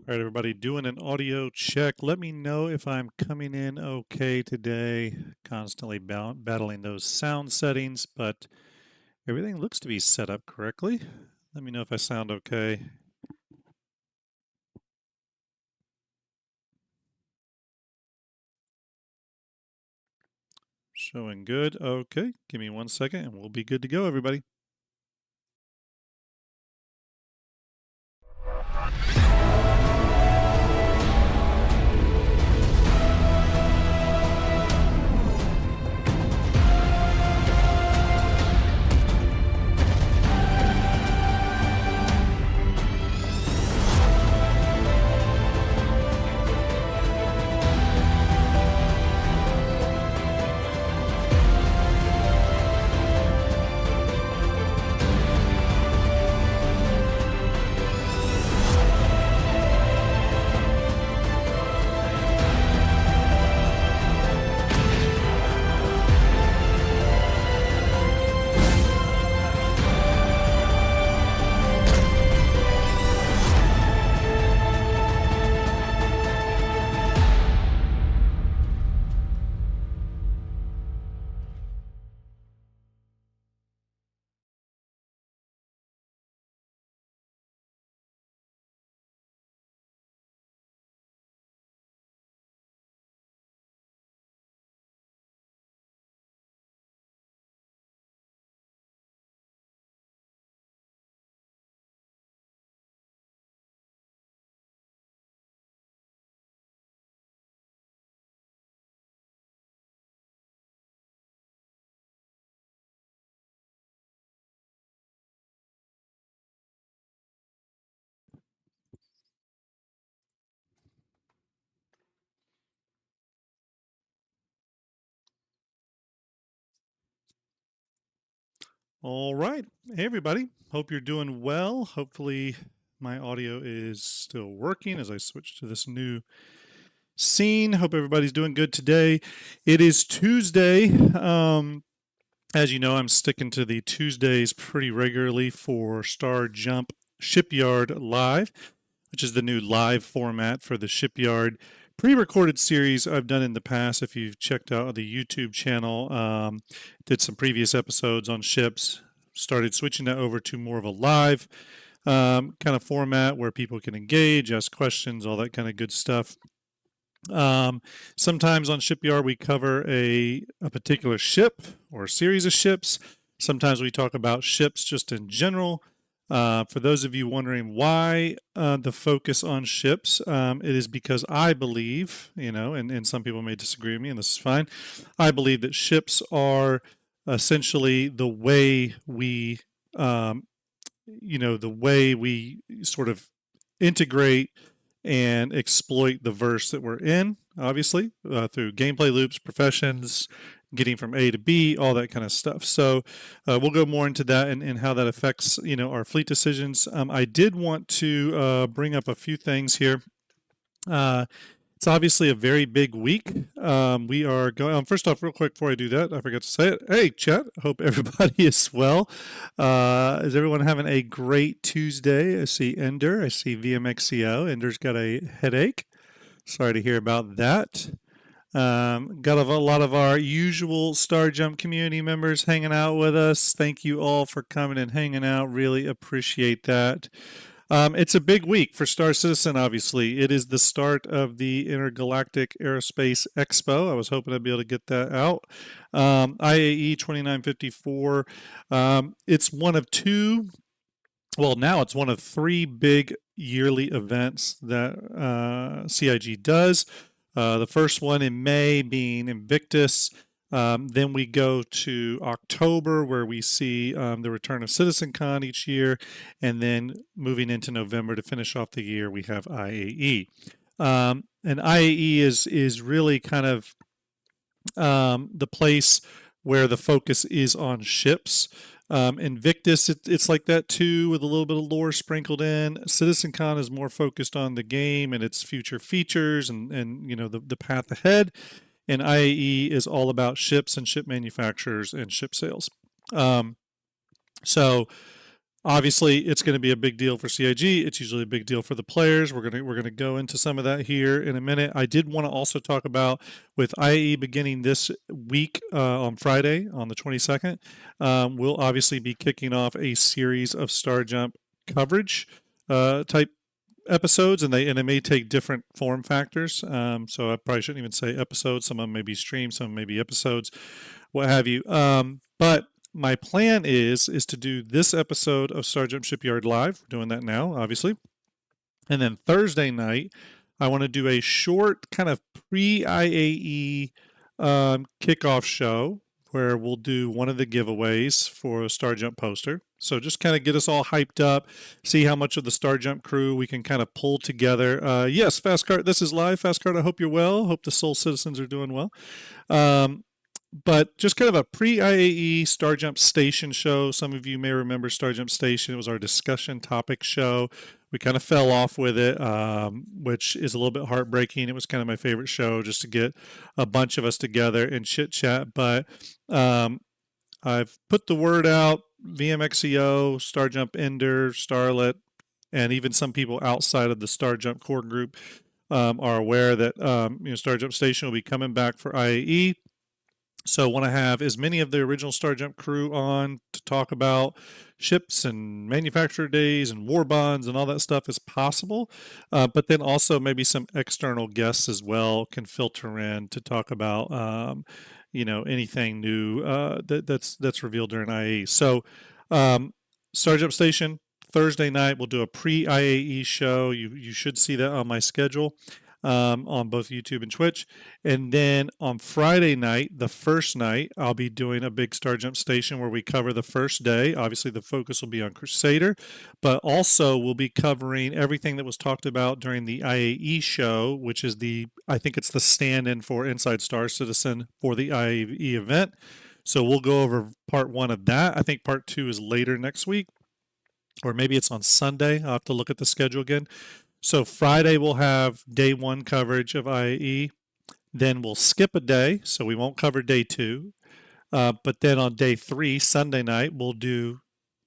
All right, everybody, doing an audio check. Let me know if I'm coming in okay today. Constantly battling those sound settings, but everything looks to be set up correctly. Let me know if I sound okay. Showing good. Okay, give me 1 second and we'll be good to go, everybody. All right. Hey, everybody. Hope you're doing well. Hopefully, my audio is still working as I switch to this new scene. Hope everybody's doing good today. It is Tuesday. As you know, I'm sticking to the Tuesdays pretty regularly for Starjump Shipyard Live, which is the new live format for the Shipyard pre-recorded series I've done in the past. If you've checked out the YouTube channel, did some previous episodes on ships, started switching that over to more of a live kind of format where people can engage, ask questions, all that kind of good stuff. Sometimes on Shipyard we cover a particular ship or a series of ships. Sometimes we talk about ships just in general. For those of you wondering why the focus on ships, it is because I believe, and some people may disagree with me, and this is fine. I believe that ships are essentially the way we, the way we sort of integrate and exploit the verse that we're in, obviously, through gameplay loops, professions, getting from A to B, all that kind of stuff. So we'll go more into that and how that affects, our fleet decisions. I did want to bring up a few things here. It's obviously a very big week. We are going. First off, real quick before I do that, I forgot to say it. Hey, chat. Hope everybody is well. Is everyone having a great Tuesday? I see Ender. I see VMXCO. Ender's got a headache. Sorry to hear about that. Got a lot of our usual Starjump community members hanging out with us. Thank you all for coming and hanging out. Really appreciate that. It's a big week for Star Citizen, obviously. It is the start of the Intergalactic Aerospace Expo. I was hoping I'd be able to get that out. IAE 2954. It's one of two, well, now it's one of three big yearly events that CIG does. The first one in May being Invictus. Then we go to October, where we see the return of CitizenCon each year, and then moving into November to finish off the year, we have IAE. And IAE is really kind of the place where the focus is on ships. Invictus, it's like that too, with a little bit of lore sprinkled in. CitizenCon is more focused on the game and its future features and the path ahead. And IAE is all about ships and ship manufacturers and ship sales. So Obviously, it's going to be a big deal for CIG. It's usually a big deal for the players. We're going to go into some of that here in a minute. I did want to also talk about with IAE beginning this week on Friday on the 22nd. We'll obviously be kicking off a series of Starjump coverage type episodes, and they may take different form factors. So I probably shouldn't even say episodes. Some of them may be streams, some may be episodes, what have you. But my plan is to do this episode of Starjump Shipyard live. We're doing that now, obviously, and then Thursday night I want to do a short kind of pre-IAE kickoff show where we'll do one of the giveaways for a Starjump poster. So just kind of get us all hyped up, see how much of the Starjump crew we can kind of pull together. Yes, Fastcart, this is live. Fastcart, I hope you're well. Hope the Soul citizens are doing well. But just kind of a pre-IAE Starjump Station show. Some of you may remember Starjump Station. It was our discussion topic show. We kind of fell off with it, which is a little bit heartbreaking. It was kind of my favorite show just to get a bunch of us together and chit chat. But I've put the word out, VMXEO, Starjump Ender, Starlet, and even some people outside of the Starjump core group are aware that Starjump Station will be coming back for IAE. So want to have as many of the original Starjump crew on to talk about ships and manufacturer days and war bonds and all that stuff as possible. But then also maybe some external guests as well can filter in to talk about anything new that's revealed during IAE. So Starjump Station Thursday night we'll do a pre-IAE show. You should see that on my schedule. On both YouTube and Twitch. And then on Friday night, the first night, I'll be doing a big Starjump Station where we cover the first day. Obviously, the focus will be on Crusader, but also we'll be covering everything that was talked about during the IAE show, which is I think it's the stand-in for Inside Star Citizen for the IAE event. So we'll go over part one of that. I think part two is later next week, or maybe it's on Sunday. I'll have to look at the schedule again. So Friday we'll have day one coverage of IAE. Then we'll skip a day, so we won't cover day two. But then on day three, Sunday night, we'll do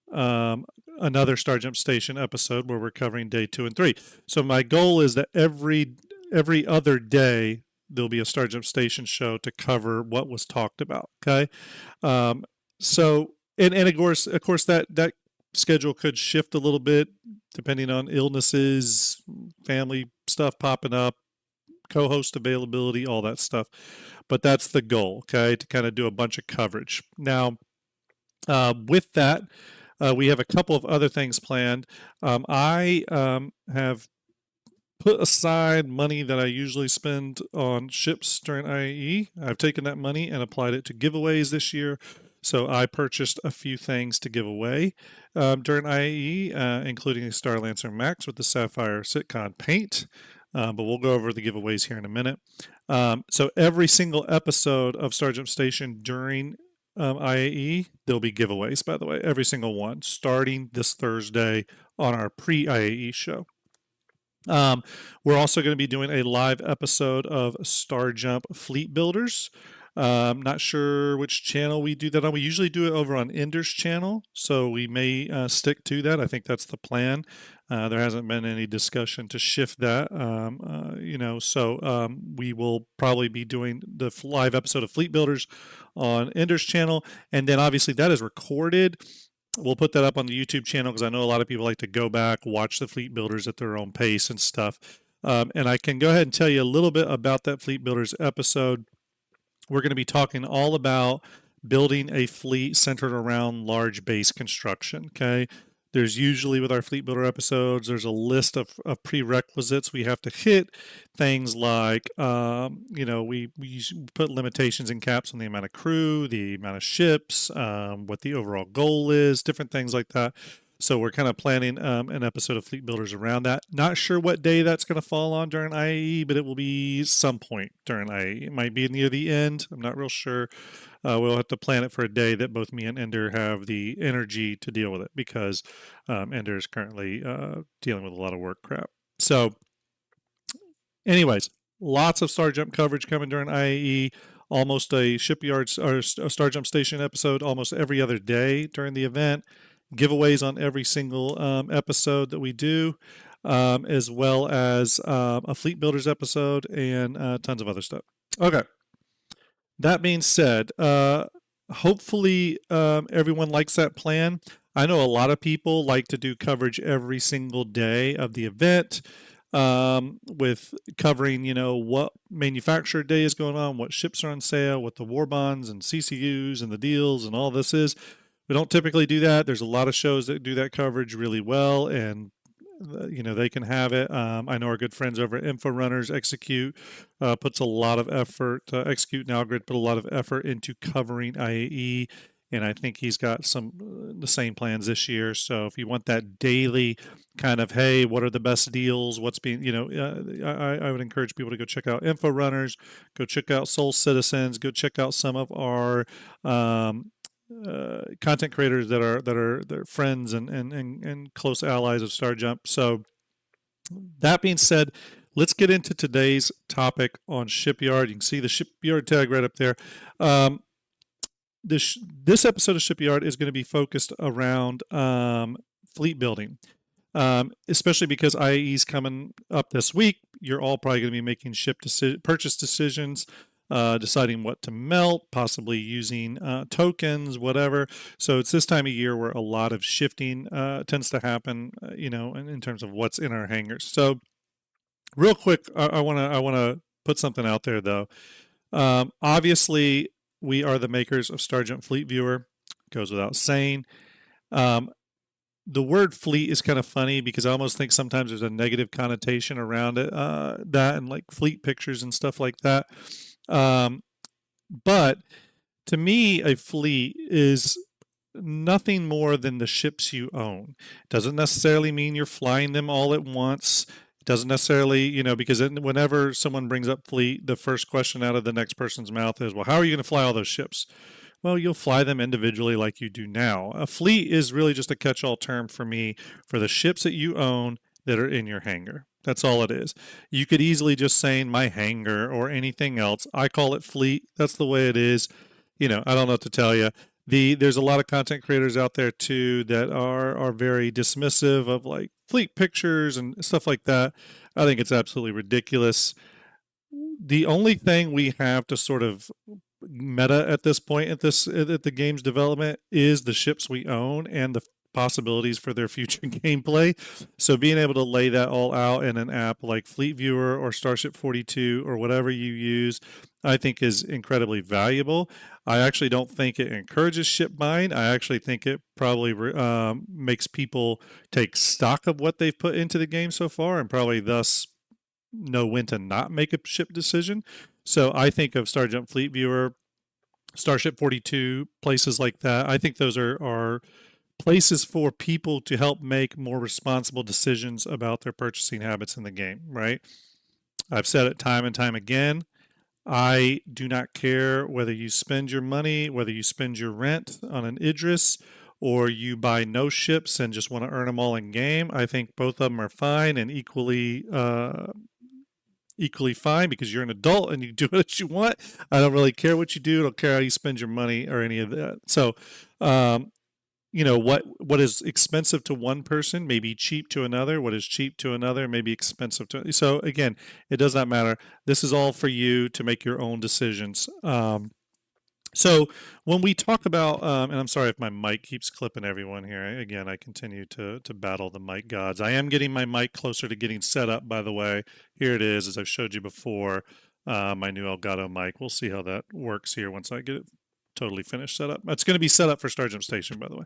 another Starjump Station episode where we're covering day 2 and 3. So my goal is that every other day there'll be a Starjump Station show to cover what was talked about. Okay, so and of course that schedule could shift a little bit depending on illnesses, family stuff popping up, co-host availability, all that stuff. But that's the goal, okay, to kind of do a bunch of coverage. Now, with that, we have a couple of other things planned. I have put aside money that I usually spend on ships during IAE. I've taken that money and applied it to giveaways this year. So I purchased a few things to give away during IAE, including a Star Lancer Max with the Sapphire Sitcon paint. But we'll go over the giveaways here in a minute. So every single episode of Starjump Station during IAE, there'll be giveaways, by the way, every single one, starting this Thursday on our pre-IAE show. We're also going to be doing a live episode of Starjump Fleet Builders. Not sure which channel we do that on. We usually do it over on Ender's channel, so we may stick to that. I think that's the plan. There hasn't been any discussion to shift that, so we will probably be doing the live episode of Fleet Builders on Ender's channel, and then obviously that is recorded. We'll put that up on the YouTube channel because I know a lot of people like to go back, watch the Fleet Builders at their own pace and stuff. And I can go ahead and tell you a little bit about that Fleet Builders episode. We're going to be talking all about building a fleet centered around large base construction, okay? There's usually, with our Fleet Builder episodes, there's a list of prerequisites we have to hit. Things like, we put limitations and caps on the amount of crew, the amount of ships, what the overall goal is, different things like that. So we're kind of planning an episode of Fleet Builders around that. Not sure what day that's going to fall on during IAE, but it will be some point during IAE. It might be near the end. I'm not real sure. We'll have to plan it for a day that both me and Ender have the energy to deal with it, because Ender is currently dealing with a lot of work crap. So anyways, lots of Starjump coverage coming during IAE. Almost a Shipyard or a Starjump Station episode almost every other day during the event. giveaways on every single episode that we do, as well as a Fleet Builders episode and tons of other stuff. Okay. That being said, hopefully everyone likes that plan. I know a lot of people like to do coverage every single day of the event, with covering, what manufacturer day is going on, what ships are on sale, what the war bonds and CCUs and the deals and all this is. We don't typically do that. There's a lot of shows that do that coverage really well, and they can have it. I know our good friends over at Info Runners Execute puts a lot of effort. Execute and Algrid put a lot of effort into covering IAE, and I think he's got some the same plans this year. So if you want that daily kind of, hey, what are the best deals? What's being, I would encourage people to go check out Info Runners, go check out Soul Citizens, go check out some of our content creators that are friends and close allies of Starjump. So that being said, let's get into today's topic on Shipyard. You can see the Shipyard tag right up there. This episode of Shipyard is going to be focused around fleet building, especially because IAE is coming up this week. You're all probably going to be making purchase decisions, deciding what to melt, possibly using tokens, whatever. So it's this time of year where a lot of shifting tends to happen, in terms of what's in our hangars. So real quick, I want to put something out there though. Obviously, we are the makers of Starjump Fleet Viewer. Goes without saying. The word fleet is kind of funny because I almost think sometimes there's a negative connotation around it, that and like fleet pictures and stuff like that. But to me, a fleet is nothing more than the ships you own. It doesn't necessarily mean you're flying them all at once. It doesn't necessarily, because whenever someone brings up fleet, the first question out of the next person's mouth is, well, how are you going to fly all those ships? Well, you'll fly them individually like you do now. A fleet is really just a catch-all term for me for the ships that you own that are in your hangar. That's all it is. You could easily just say my hangar or anything else. I call it fleet. That's the way it is. I don't know what to tell you. There's a lot of content creators out there too that are very dismissive of like fleet pictures and stuff like that. I think it's absolutely ridiculous. The only thing we have to sort of meta at this point at the game's development is the ships we own and the possibilities for their future gameplay. So being able to lay that all out in an app like Fleet Viewer or Starship 42 or whatever you use, I think is incredibly valuable. I actually don't think it encourages ship buying. I actually think it probably makes people take stock of what they've put into the game so far and probably thus know when to not make a ship decision. So I think of Starjump Fleet Viewer, Starship 42, places like that. I think those are places for people to help make more responsible decisions about their purchasing habits in the game, right? I've said it time and time again. I do not care whether you spend your money, whether you spend your rent on an Idris, or you buy no ships and just want to earn them all in game. I think both of them are fine and equally fine because you're an adult and you do what you want. I don't really care what you do. I don't care how you spend your money or any of that. So, what is expensive to one person may be cheap to another. What is cheap to another may be expensive to. So again, it does not matter. This is all for you to make your own decisions. So when we talk about, and I'm sorry if my mic keeps clipping everyone here. Again, I continue to battle the mic gods. I am getting my mic closer to getting set up, by the way. Here it is, as I've showed you before, my new Elgato mic. We'll see how that works here once I get it totally finished set up. It's going to be set up for Starjump Station, by the way.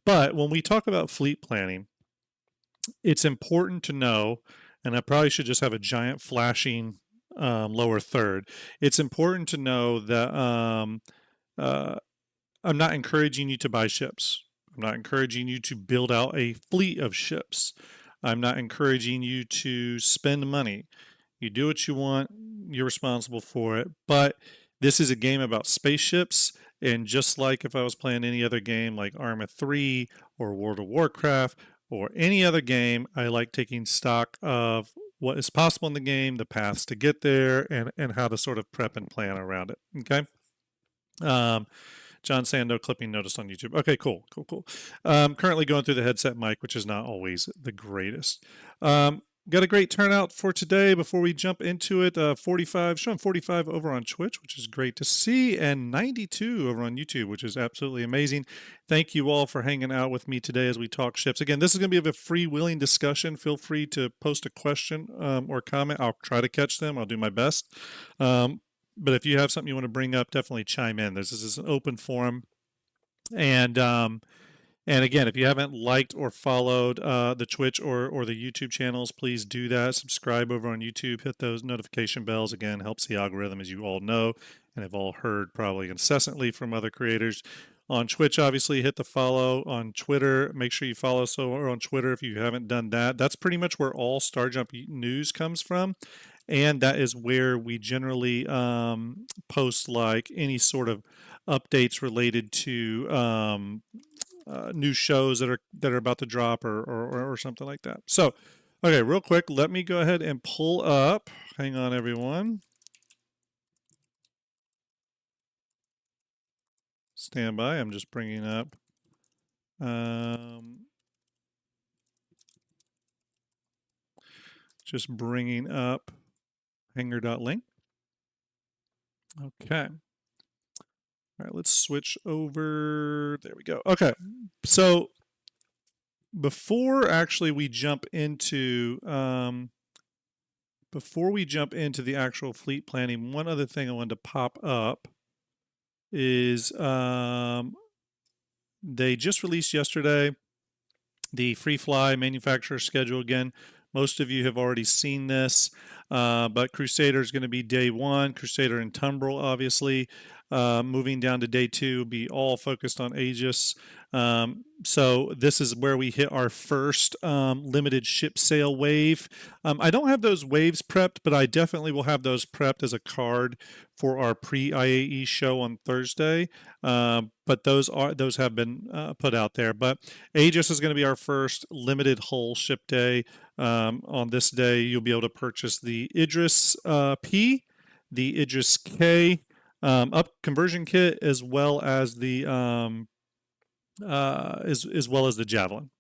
But when we talk about fleet planning, it's important to know, and I probably should just have a giant flashing lower third. It's important to know that I'm not encouraging you to buy ships. I'm not encouraging you to build out a fleet of ships. I'm not encouraging you to spend money. You do what you want. You're responsible for it. But this is a game about spaceships. And just like if I was playing any other game like Arma 3 or World of Warcraft or any other game, I like taking stock of what is possible in the game, the paths to get there, and how to sort of prep and plan around it. Okay. John saying no clipping noticed on YouTube. Okay, cool. Currently going through the headset mic, which is not always the greatest. Got a great turnout for today. Before we jump into it, 45, showing 45 over on Twitch, which is great to see, and 92 over on YouTube, which is absolutely amazing. Thank you all for hanging out with me today as we talk ships. Again, this is going to be a freewheeling discussion. Feel free to post a question or comment. I'll try to catch them. I'll do my best. But if you have something you want to bring up, definitely chime in. This is an open forum. And again, if you haven't liked or followed the Twitch or the YouTube channels, please do that. Subscribe over on YouTube. Hit those notification bells. Again, helps the algorithm, as you all know, and have all heard probably incessantly from other creators. On Twitch, obviously, hit the follow. On Twitter, make sure you follow us on Twitter if you haven't done that. That's pretty much where all Starjump news comes from. And that is where we generally post like any sort of updates related to new shows that are about to drop or something like that. So, okay, real quick, let me go ahead and pull up. Hang on, everyone. Stand by. I'm just bringing up. Just bringing up hanger.link. Okay. All right, let's switch over. There we go. Okay. So before actually we jump into the actual fleet planning, one other thing I wanted to pop up is they just released yesterday the free fly manufacturer schedule again. Most of you have already seen this, but Crusader is going to be day 1. Crusader and Tumbrel, obviously. Moving down to day 2 will be all focused on Aegis. So this is where we hit our first limited ship sale wave. I don't have those waves prepped, but I definitely will have those prepped as a card for our pre-IAE show on Thursday. But those have been put out there. But Aegis is going to be our first limited hull ship day. On this day, you'll be able to purchase the Idris P, the Idris K up conversion kit, as well as the as well as the javelin,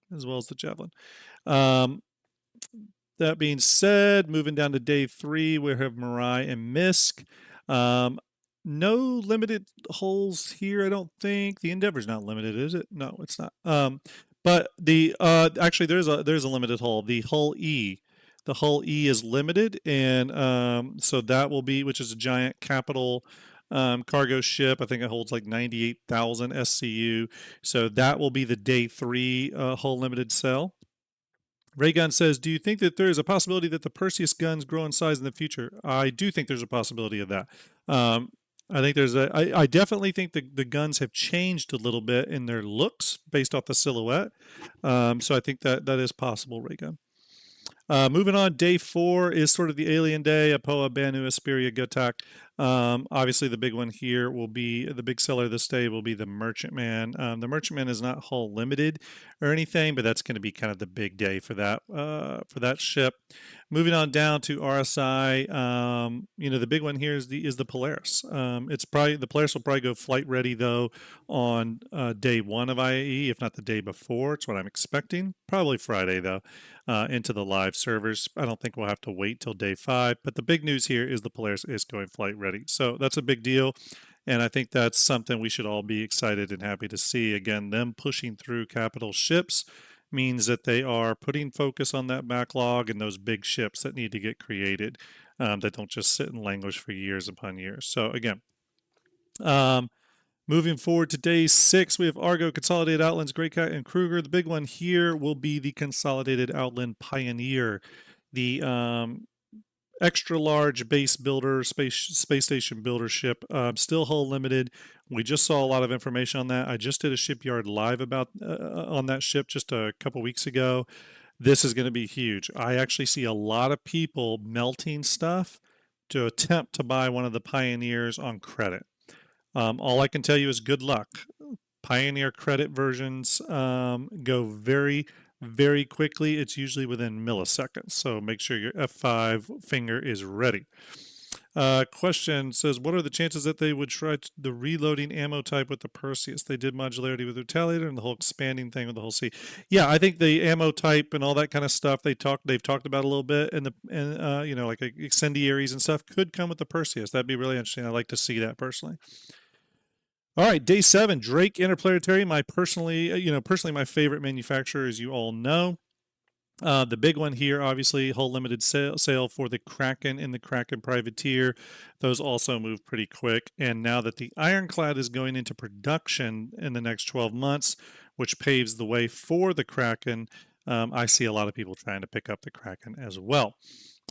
that being said, moving down to day 3, we have Mirai and Misk. No limited hulls here, I don't think. The Endeavor's not limited, is it? No, it's not. But the actually there's a limited hull. The hull E. The hull E is limited, and so that will be, which is a giant capital cargo ship. I think it holds like 98,000 SCU. So that will be the day 3 hull limited sale. Raygun says, do you think that there is a possibility that the Perseus guns grow in size in the future? I do think there's a possibility of that. I think I definitely think the guns have changed a little bit in their looks based off the silhouette. So I think that is possible, Raygun. Moving on, day 4 is sort of the alien day. Apoa, Banu, Asperia, Gotak. Obviously, the big one here will be, the big seller this day will be the Merchantman. The Merchantman is not hull limited or anything, but that's going to be kind of the big day for that ship. Moving on down to RSI, the big one here is the Polaris. The Polaris will probably go flight ready though on day 1 of IAE, if not the day before. It's what I'm expecting. Probably Friday though, into the live servers. I don't think we'll have to wait till day 5. But the big news here is the Polaris is going flight ready. So that's a big deal. And I think that's something we should all be excited and happy to see. Again, them pushing through capital ships means that they are putting focus on that backlog and those big ships that need to get created, that don't just sit and languish for years upon years. So again, moving forward to day 6, we have Argo, Consolidated Outlands, Greycat, and Kruger. The big one here will be the Consolidated Outland Pioneer, the extra large base builder, space station builder ship, still hull limited. We just saw a lot of information on that. I just did a Shipyard live about on that ship just a couple weeks ago. This is going to be huge. I actually see a lot of people melting stuff to attempt to buy one of the Pioneers on credit. All I can tell you is good luck. Pioneer credit versions go very, very quickly. It's usually within milliseconds. So make sure your F5 finger is ready. Question says, what are the chances that they would try the reloading ammo type with the Perseus? They did modularity with the Retaliator and the whole expanding thing with the whole C. Yeah, I think the ammo type and all that kind of stuff they've talked about a little bit, and like excendiaries and stuff could come with the Perseus. That'd be really interesting. I'd like to see that personally. All right, day 7, Drake Interplanetary. Personally, my favorite manufacturer, as you all know. The big one here, obviously, whole limited sale for the Kraken and the Kraken Privateer. Those also move pretty quick. And now that the Ironclad is going into production in the next 12 months, which paves the way for the Kraken, I see a lot of people trying to pick up the Kraken as well.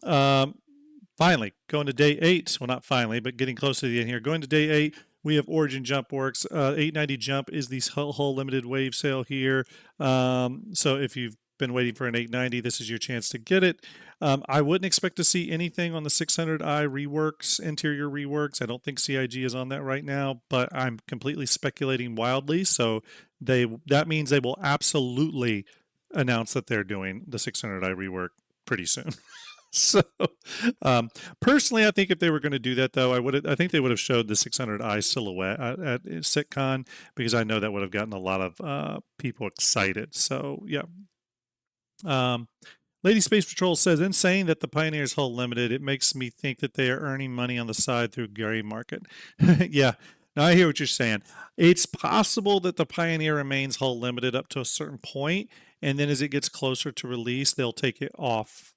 Finally, going to day 8. Well, not finally, but getting close to the end here. Going to day 8. We have Origin Jump Works. 890 Jump is the whole limited wave sale here. So if you've been waiting for an 890, this is your chance to get it. I wouldn't expect to see anything on the 600i reworks, interior reworks. I don't think CIG is on that right now, but I'm completely speculating wildly. So that means they will absolutely announce that they're doing the 600i rework pretty soon. So, personally, I think if they were going to do that, though, I think they would have showed the 600i silhouette at SitCon, because I know that would have gotten a lot of people excited. So, yeah. Lady Space Patrol says, in saying that the Pioneers hold limited, it makes me think that they are earning money on the side through gray market. Yeah. Now I hear what you're saying. It's possible that the Pioneer remains hull limited up to a certain point, and then as it gets closer to release, they'll take it off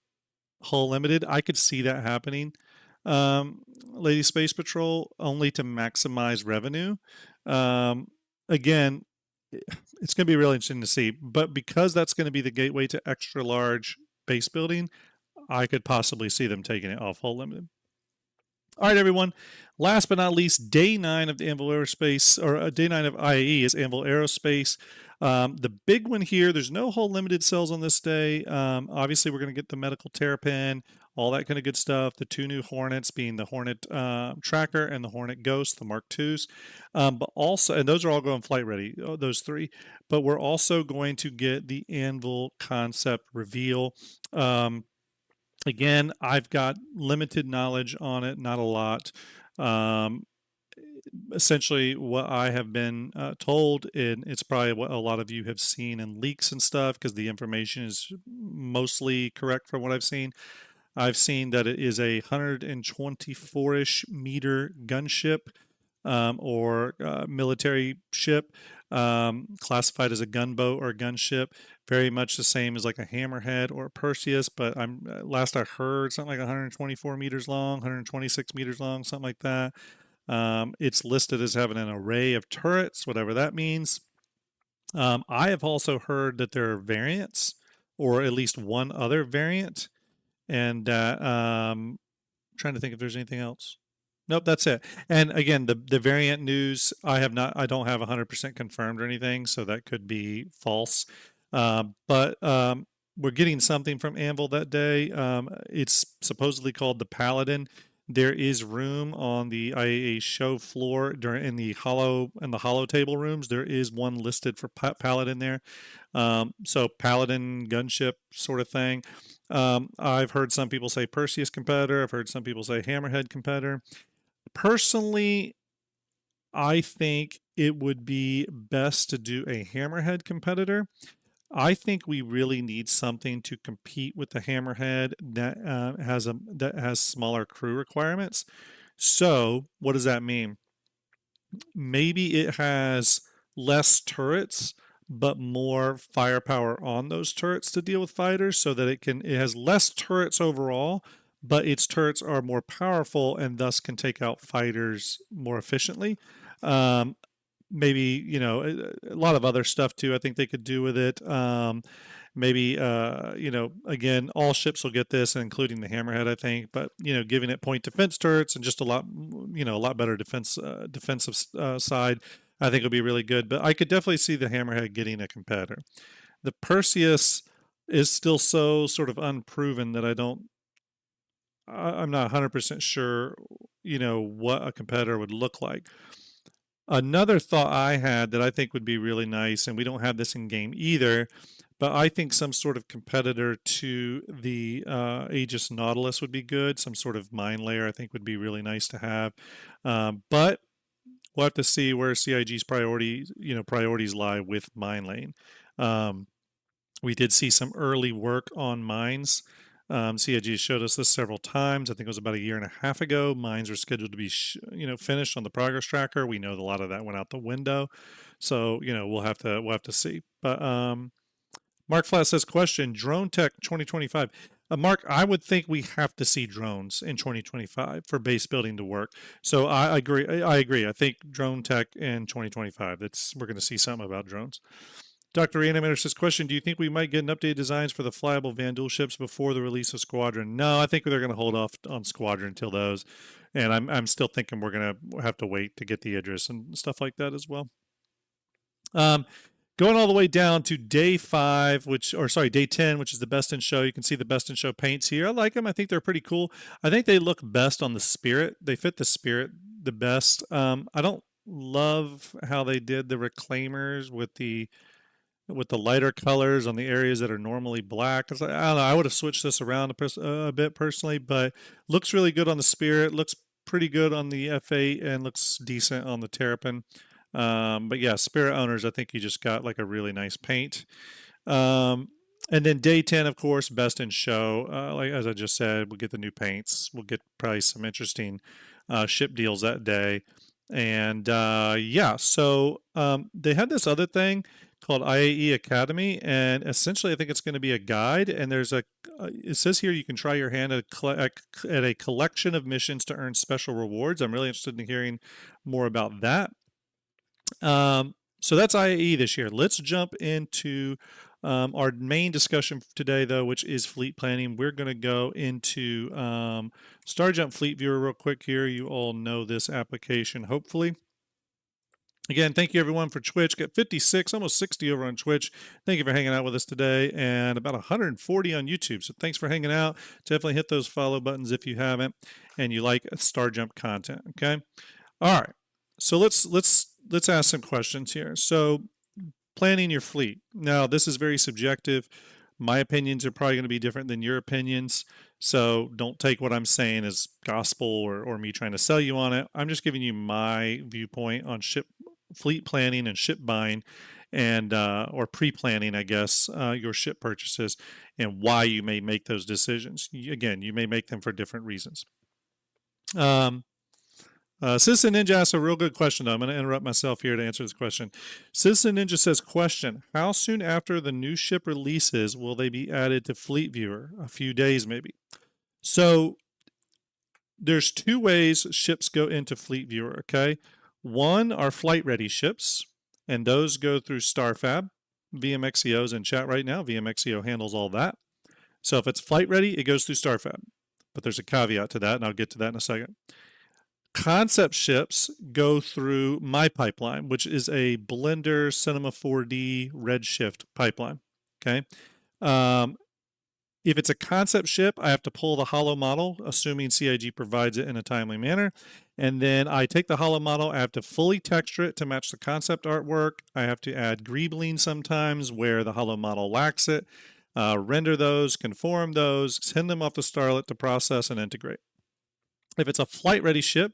hull limited. I could see that happening. Lady Space Patrol, only to maximize revenue. Again, it's going to be really interesting to see, but because that's going to be the gateway to extra large base building, I could possibly see them taking it off hull limited. All right, everyone. Last but not least, day 9 of the Anvil Aerospace, or day 9 of IAE is Anvil Aerospace. The big one here, there's no whole limited sales on this day. Obviously, we're going to get the medical terrapin, all that kind of good stuff. The 2 new Hornets being the Hornet Tracker and the Hornet Ghost, the Mark IIs. But also, and those are all going flight ready, those 3. But we're also going to get the Anvil concept reveal. Again, I've got limited knowledge on it, not a lot. Essentially, what I have been told, and it's probably what a lot of you have seen in leaks and stuff, because the information is mostly correct from what I've seen. I've seen that it is a 124-ish meter gunship, or military ship, classified as a gunboat or a gunship, very much the same as like a Hammerhead or a Perseus, but last I heard something like 124 meters long, 126 meters long, something like that. It's listed as having an array of turrets, whatever that means. I have also heard that there are variants, or at least one other variant, and trying to think if there's anything else. Nope, that's it. And again, the variant news, I don't have 100% confirmed or anything, so that could be false. But we're getting something from Anvil that day. It's supposedly called the Paladin. There is room on the IAA show floor in the hollow table rooms. There is one listed for Paladin there. So Paladin gunship sort of thing. I've heard some people say Perseus competitor. I've heard some people say Hammerhead competitor. Personally, I think it would be best to do a Hammerhead competitor. I think we really need something to compete with the Hammerhead that has smaller crew requirements. So, what does that mean? Maybe it has less turrets, but more firepower on those turrets to deal with fighters, so that it has less turrets overall, but its turrets are more powerful and thus can take out fighters more efficiently. Maybe, a lot of other stuff too, I think they could do with it. Maybe, again, all ships will get this, including the Hammerhead, I think, but, giving it point defense turrets and just a lot better defensive side, I think will be really good. But I could definitely see the Hammerhead getting a competitor. The Perseus is still so sort of unproven that I'm not 100% sure, what a competitor would look like. Another thought I had that I think would be really nice, and we don't have this in game either, but I think some sort of competitor to the Aegis Nautilus would be good. Some sort of mine layer I think would be really nice to have. But we'll have to see where CIG's priorities lie with mine lane. We did see some early work on mines. CIG showed us this several times. I think it was about a year and a half ago. Mines are scheduled to be, finished on the progress tracker. We know a lot of that went out the window, so we'll have to see. But Mark Flat says, question: Drone Tech 2025. Mark, I would think we have to see drones in 2025 for base building to work. So I agree. I agree. I think drone tech in 2025. We're going to see something about drones. Dr. Reanimator says, question: do you think we might get an updated designs for the flyable Vandal ships before the release of Squadron? No, I think they're going to hold off on Squadron until those. And I'm still thinking we're going to have to wait to get the Idris and stuff like that as well. Going all the way down to day 10, which is the best in show. You can see the best in show paints here. I like them. I think they're pretty cool. I think they look best on the Spirit. They fit the Spirit the best. I don't love how they did the reclaimers with the lighter colors on the areas that are normally black. I don't know. I would have switched this around a bit personally, but looks really good on the Spirit. Looks pretty good on the F8 and looks decent on the Terrapin. But yeah, Spirit owners, I think you just got like a really nice paint. And then day 10, of course, best in show. Like as I just said, we'll get the new paints. We'll get probably some interesting ship deals that day. And so they had this other thing called IAE Academy, and essentially I think it's going to be a guide. And there's it says here you can try your hand at a collection of missions to earn special rewards. I'm really interested in hearing more about that. So that's IAE this year. Let's jump into our main discussion today, though, which is fleet planning. We're going to go into Starjump Fleet Viewer real quick here. You all know this application, hopefully. Again, thank you everyone for Twitch. Got 56, almost 60 over on Twitch. Thank you for hanging out with us today, and about 140 on YouTube. So thanks for hanging out. Definitely hit those follow buttons if you haven't, and you like Starjump content. Okay. All right. So let's ask some questions here. So planning your fleet. Now, this is very subjective. My opinions are probably going to be different than your opinions. So don't take what I'm saying as gospel or me trying to sell you on it. I'm just giving you my viewpoint on fleet planning and ship buying and or pre-planning, I guess, your ship purchases and why you may make those decisions. Again, you may make them for different reasons. Citizen Ninja asks a real good question, though. I'm going to interrupt myself here to answer this question. Citizen Ninja says, question: how soon after the new ship releases will they be added to Fleet Viewer? A few days, maybe. So there's two ways ships go into Fleet Viewer, okay? One are flight-ready ships, and those go through StarFab. VMXEO's in chat right now. VMXEO handles all that. So if it's flight-ready, it goes through StarFab. But there's a caveat to that, and I'll get to that in a second. Concept ships go through my pipeline, which is a Blender Cinema 4D Redshift pipeline. Okay. If it's a concept ship, I have to pull the holo model, assuming CIG provides it in a timely manner. And then I take the holo model, I have to fully texture it to match the concept artwork. I have to add greebling sometimes where the holo model lacks it, render those, conform those, send them off to Starlet to process and integrate. If it's a flight-ready ship,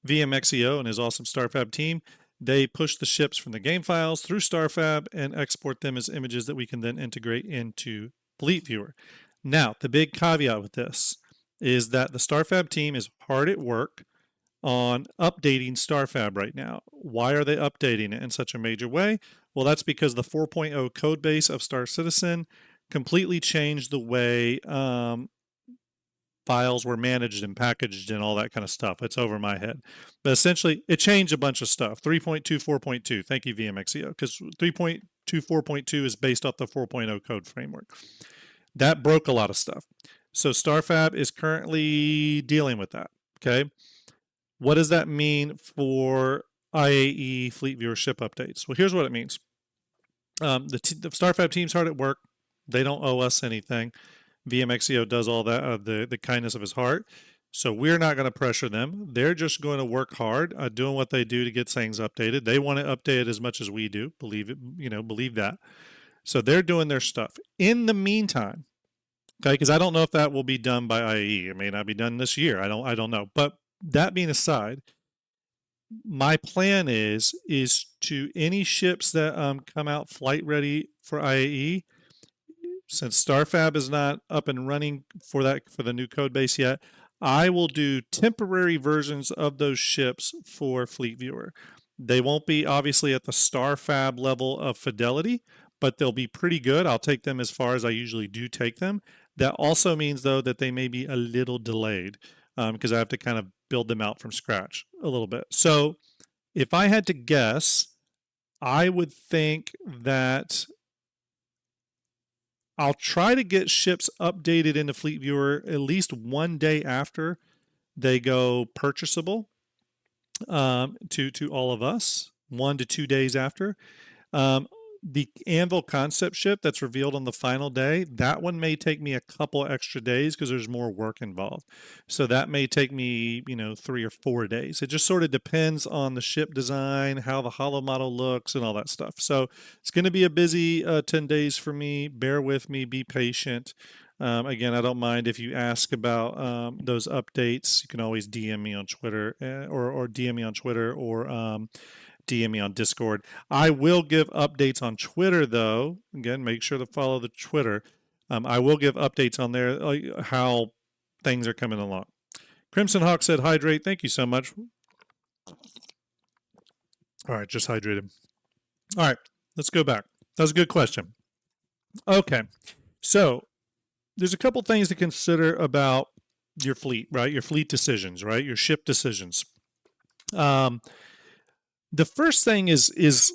VMXEO and his awesome StarFab team, they push the ships from the game files through StarFab and export them as images that we can then integrate into Fleet Viewer. Now, the big caveat with this is that the StarFab team is hard at work on updating StarFab right now. Why are they updating it in such a major way? Well, that's because the 4.0 code base of Star Citizen completely changed the way files were managed and packaged and all that kind of stuff. It's over my head. But essentially, it changed a bunch of stuff. 3.2, 4.2. Thank you, VMXEO, because 3.2, 4.2 is based off the 4.0 code framework. That broke a lot of stuff. So StarFab is currently dealing with that, okay? What does that mean for IAE Fleet Viewer ship updates? Well, here's what it means. The StarFab team's hard at work. They don't owe us anything. VMXEO does all that of the kindness of his heart. So we're not going to pressure them. They're just going to work hard doing what they do to get things updated. They want to update it as much as we do. Believe it, believe that. So they're doing their stuff. In the meantime, okay, because I don't know if that will be done by IAE. It may not be done this year. I don't know. But that being aside, my plan is to any ships that come out flight ready for IAE, since Starfab is not up and running for the new code base yet, I will do temporary versions of those ships for Fleet Viewer. They won't be obviously at the Starfab level of fidelity, but they'll be pretty good. I'll take them as far as I usually do take them. That also means, though, that they may be a little delayed because I have to kind of build them out from scratch a little bit. So if I had to guess, I would think that I'll try to get ships updated into Fleet Viewer at least one day after they go purchasable to all of us, 1 to 2 days after. The Anvil concept ship that's revealed on the final day, that one may take me a couple extra days because there's more work involved. So that may take me, 3 or 4 days. It just sort of depends on the ship design, how the holo model looks, and all that stuff. So it's going to be a busy 10 days for me. Bear with me, be patient. Again, I don't mind if you ask about those updates. You can always DM me on Twitter or DM me on Twitter or DM me on Discord. I will give updates on Twitter, though. Again, make sure to follow the Twitter. I will give updates on there, how things are coming along. Crimson Hawk said, hydrate. Thank you so much. All right, just hydrated. All right, let's go back. That was a good question. Okay, so there's a couple things to consider about your fleet, right? Your fleet decisions, right? Your ship decisions. The first thing is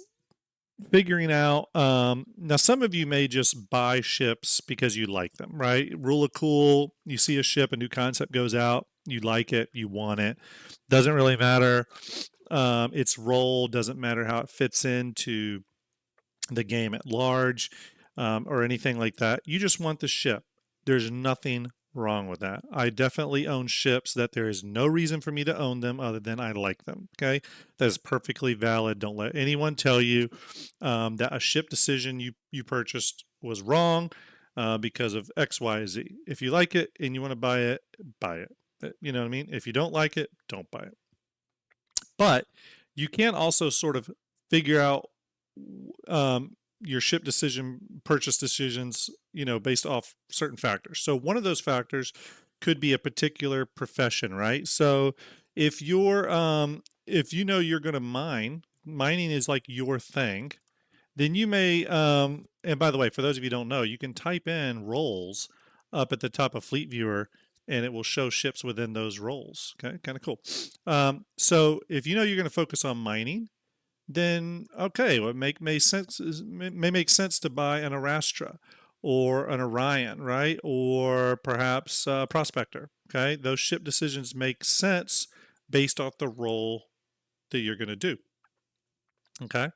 figuring out, now some of you may just buy ships because you like them, right? Rule of cool, you see a ship, a new concept goes out, you like it, you want it. Doesn't really matter its role, doesn't matter how it fits into the game at large or anything like that. You just want the ship. There's nothing wrong with that. I definitely own ships that there is no reason for me to own them other than I like them. Okay, that is perfectly valid. Don't let anyone tell you that a ship decision you purchased was wrong because of X, Y, Z. If you like it and you want to buy it, buy it. You know what I mean? If you don't like it, don't buy it. But you can also sort of figure out your ship decision, purchase decisions, based off certain factors. So one of those factors could be a particular profession, right? So if you're, if you're going to mining is like your thing, then you may, and by the way, for those of you who don't know, you can type in roles up at the top of Fleet Viewer and it will show ships within those roles. Okay, kind of cool. So if you're going to focus on mining, then okay, what may make sense to buy an Arastra or an Orion, right? Or perhaps a Prospector. Okay, those ship decisions make sense based off the role that you're going to do. Okay.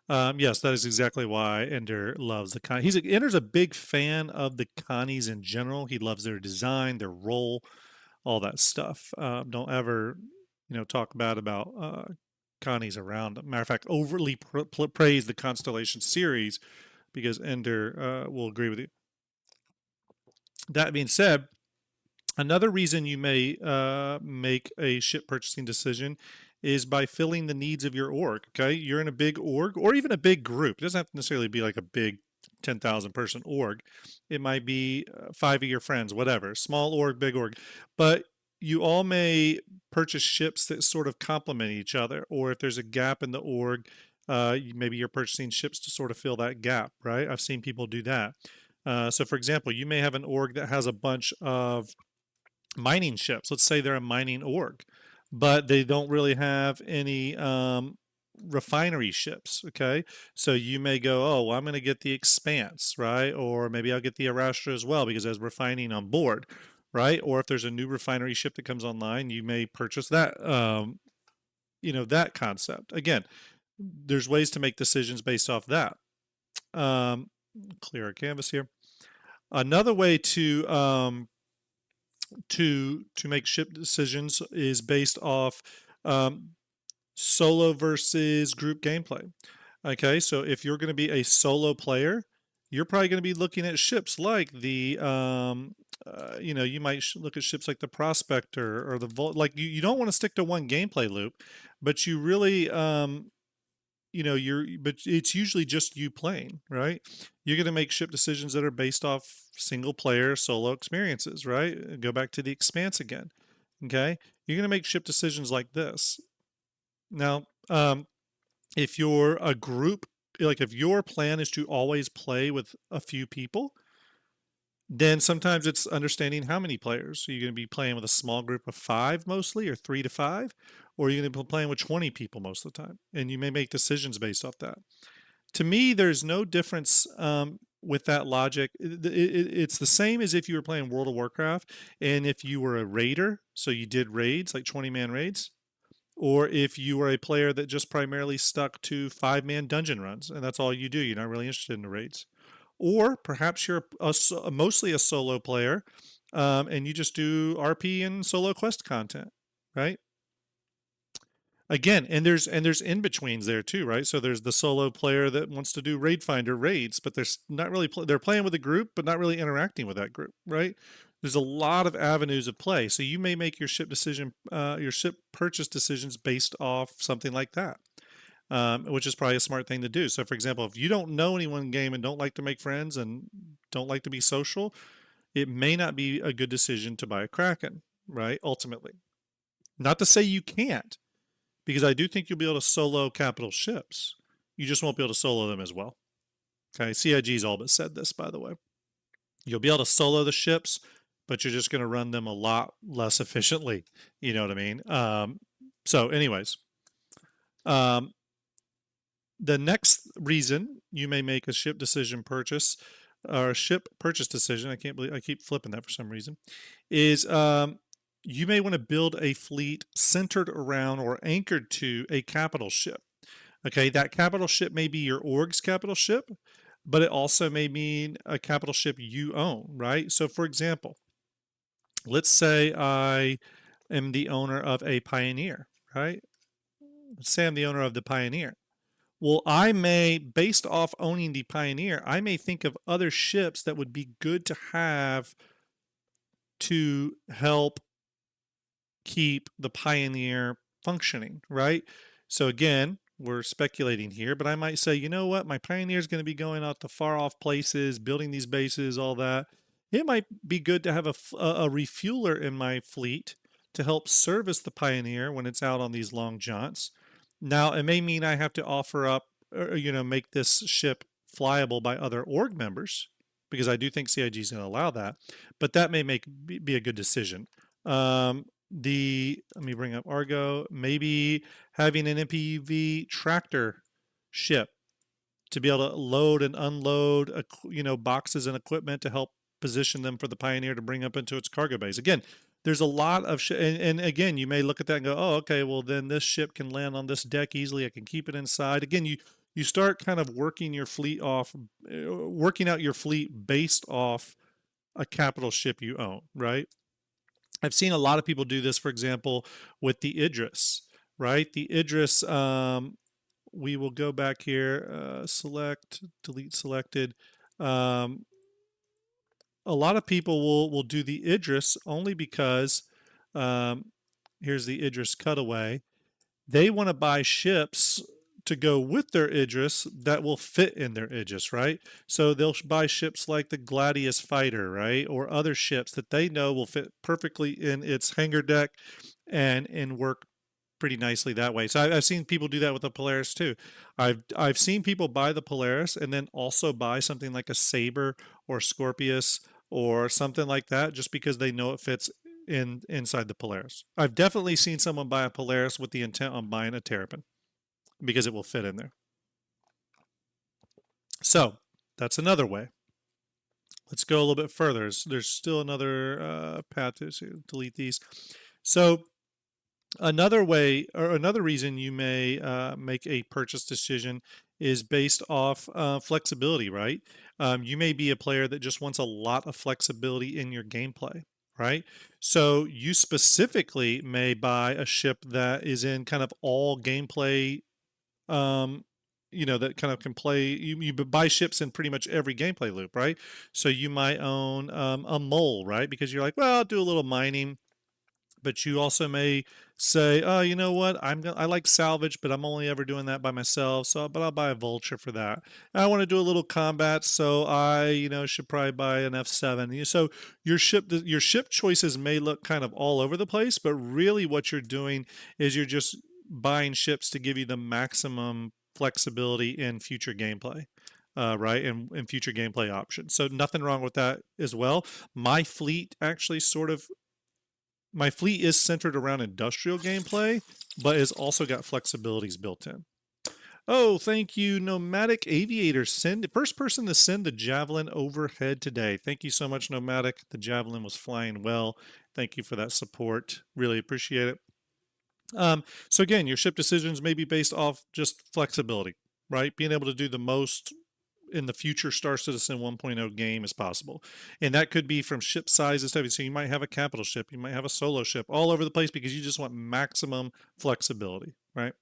Yes, that is exactly why Ender loves the Connie. Ender's a big fan of the Connies in general. He loves their design, their role, all that stuff. Don't ever, talk bad about Connies around them. Matter of fact, overly praise the Constellation series because Ender will agree with you. That being said, another reason you may make a ship purchasing decision is by filling the needs of your org. Okay, you're in a big org or even a big group. It doesn't have to necessarily be like a big 10,000 person org. It might be 5 of your friends, whatever, small org, big org. But you all may purchase ships that sort of complement each other, or if there's a gap in the org, maybe you're purchasing ships to sort of fill that gap, right? I've seen people do that. So for example, you may have an org that has a bunch of mining ships. Let's say they're a mining org, but they don't really have any refinery ships. Okay, so you may go, oh, well, I'm going to get the Expanse, right? Or maybe I'll get the Arastra as well because there's refining on board, right? Or if there's a new refinery ship that comes online, you may purchase that. That concept. Again, there's ways to make decisions based off that. Clear our canvas here. Another way to make ship decisions is based off solo versus group gameplay. Okay, so if you're going to be a solo player, you're probably going to be looking at ships like the you might look at ships like the Prospector or the like you don't want to stick to one gameplay loop, but you really but it's usually just you playing, right? You're going to make ship decisions that are based off single player solo experiences, right? Go back to the Expanse again. Okay, you're going to make ship decisions like this. Now, if you're a group, like if your plan is to always play with a few people, then sometimes it's understanding how many players. Are you going to be playing with a small group of 5 mostly, or 3 to 5? Or are you going to be playing with 20 people most of the time? And you may make decisions based off that. To me, there's no difference with that logic. It's the same as if you were playing World of Warcraft and if you were a raider, so you did raids, like 20-man raids, or if you were a player that just primarily stuck to 5-man dungeon runs and that's all you do. You're not really interested in the raids. Or perhaps you're mostly a solo player and you just do RP and solo quest content, right? Again, and there's in betweens there too, right? So there's the solo player that wants to do raid finder raids, but there's not really they're playing with a group but not really interacting with that group, right? There's a lot of avenues of play, so you may make your ship your ship purchase decisions based off something like that, which is probably a smart thing to do. So for example, if you don't know anyone in game and don't like to make friends and don't like to be social, it may not be a good decision to buy a Kraken, right? Ultimately, not to say you can't, because I do think you'll be able to solo capital ships. You just won't be able to solo them as well. Okay, CIG's all but said this, by the way. You'll be able to solo the ships, but you're just going to run them a lot less efficiently. You know what I mean? So, anyways, um, the next reason you may make a ship decision purchase or a ship purchase decision, I can't believe I keep flipping that for some reason, is you may want to build a fleet centered around or anchored to a capital ship. Okay, that capital ship may be your org's capital ship, but it also may mean a capital ship you own, right? So, for example, let's say I am the owner of a Pioneer, right? Let's say I'm the owner of the Pioneer. Well, I may, based off owning the Pioneer, I may think of other ships that would be good to have to help keep the Pioneer functioning, right? So again, we're speculating here, but I might say, you know what, my Pioneer is going to be going out to far off places, building these bases, all that. It might be good to have a refueler in my fleet to help service the Pioneer when it's out on these long jaunts. Now, it may mean I have to offer up, or, make this ship flyable by other org members, because I do think CIG is going to allow that, but that may be a good decision. Let me bring up Argo, maybe having an MPV tractor ship to be able to load and unload boxes and equipment to help position them for the Pioneer to bring up into its cargo base. Again, there's a lot of and again, you may look at that and go, oh, okay, well then this ship can land on this deck easily. I can keep it inside. Again, you start kind of working your fleet off, working out your fleet based off a capital ship you own, right? I've seen a lot of people do this, for example, with the Idris, right? The Idris, we will go back here, select, delete selected. A lot of people will do the Idris only because, here's the Idris cutaway. They want to buy ships to go with their Idris that will fit in their Idris, right? So they'll buy ships like the Gladius Fighter, right? Or other ships that they know will fit perfectly in its hangar deck and work pretty nicely that way. So I've seen people do that with the Polaris too. I've seen people buy the Polaris and then also buy something like a Saber or Scorpius or something like that just because they know it fits inside the Polaris. I've definitely seen someone buy a Polaris with the intent on buying a Terrapin because it will fit in there. So that's another way. Let's go a little bit further. There's still another path to delete these. So another way or another reason you may make a purchase decision is based off flexibility, right? You may be a player that just wants a lot of flexibility in your gameplay, right? So you specifically may buy a ship that is in kind of all gameplay that kind of can play. You buy ships in pretty much every gameplay loop, right? So you might own a mole, right? Because you're like, well, I'll do a little mining, but you also may say, oh, you know what, I like salvage, but I'm only ever doing that by myself, but I'll buy a vulture for that. And I want to do a little combat, so I should probably buy an F7. So your ship choices may look kind of all over the place, but really what you're doing is you're just buying ships to give you the maximum flexibility in future gameplay. Right, and future gameplay options. So nothing wrong with that as well. My fleet is centered around industrial gameplay, but has also got flexibilities built in. Oh, thank you, Nomadic Aviator. First person to send the Javelin overhead today. Thank you so much, Nomadic. The Javelin was flying well. Thank you for that support. Really appreciate it. So again, your ship decisions may be based off just flexibility, right? Being able to do the most in the future Star Citizen 1.0 game as possible. And that could be from ship size and stuff. So you might have a capital ship, you might have a solo ship, all over the place, because you just want maximum flexibility, right?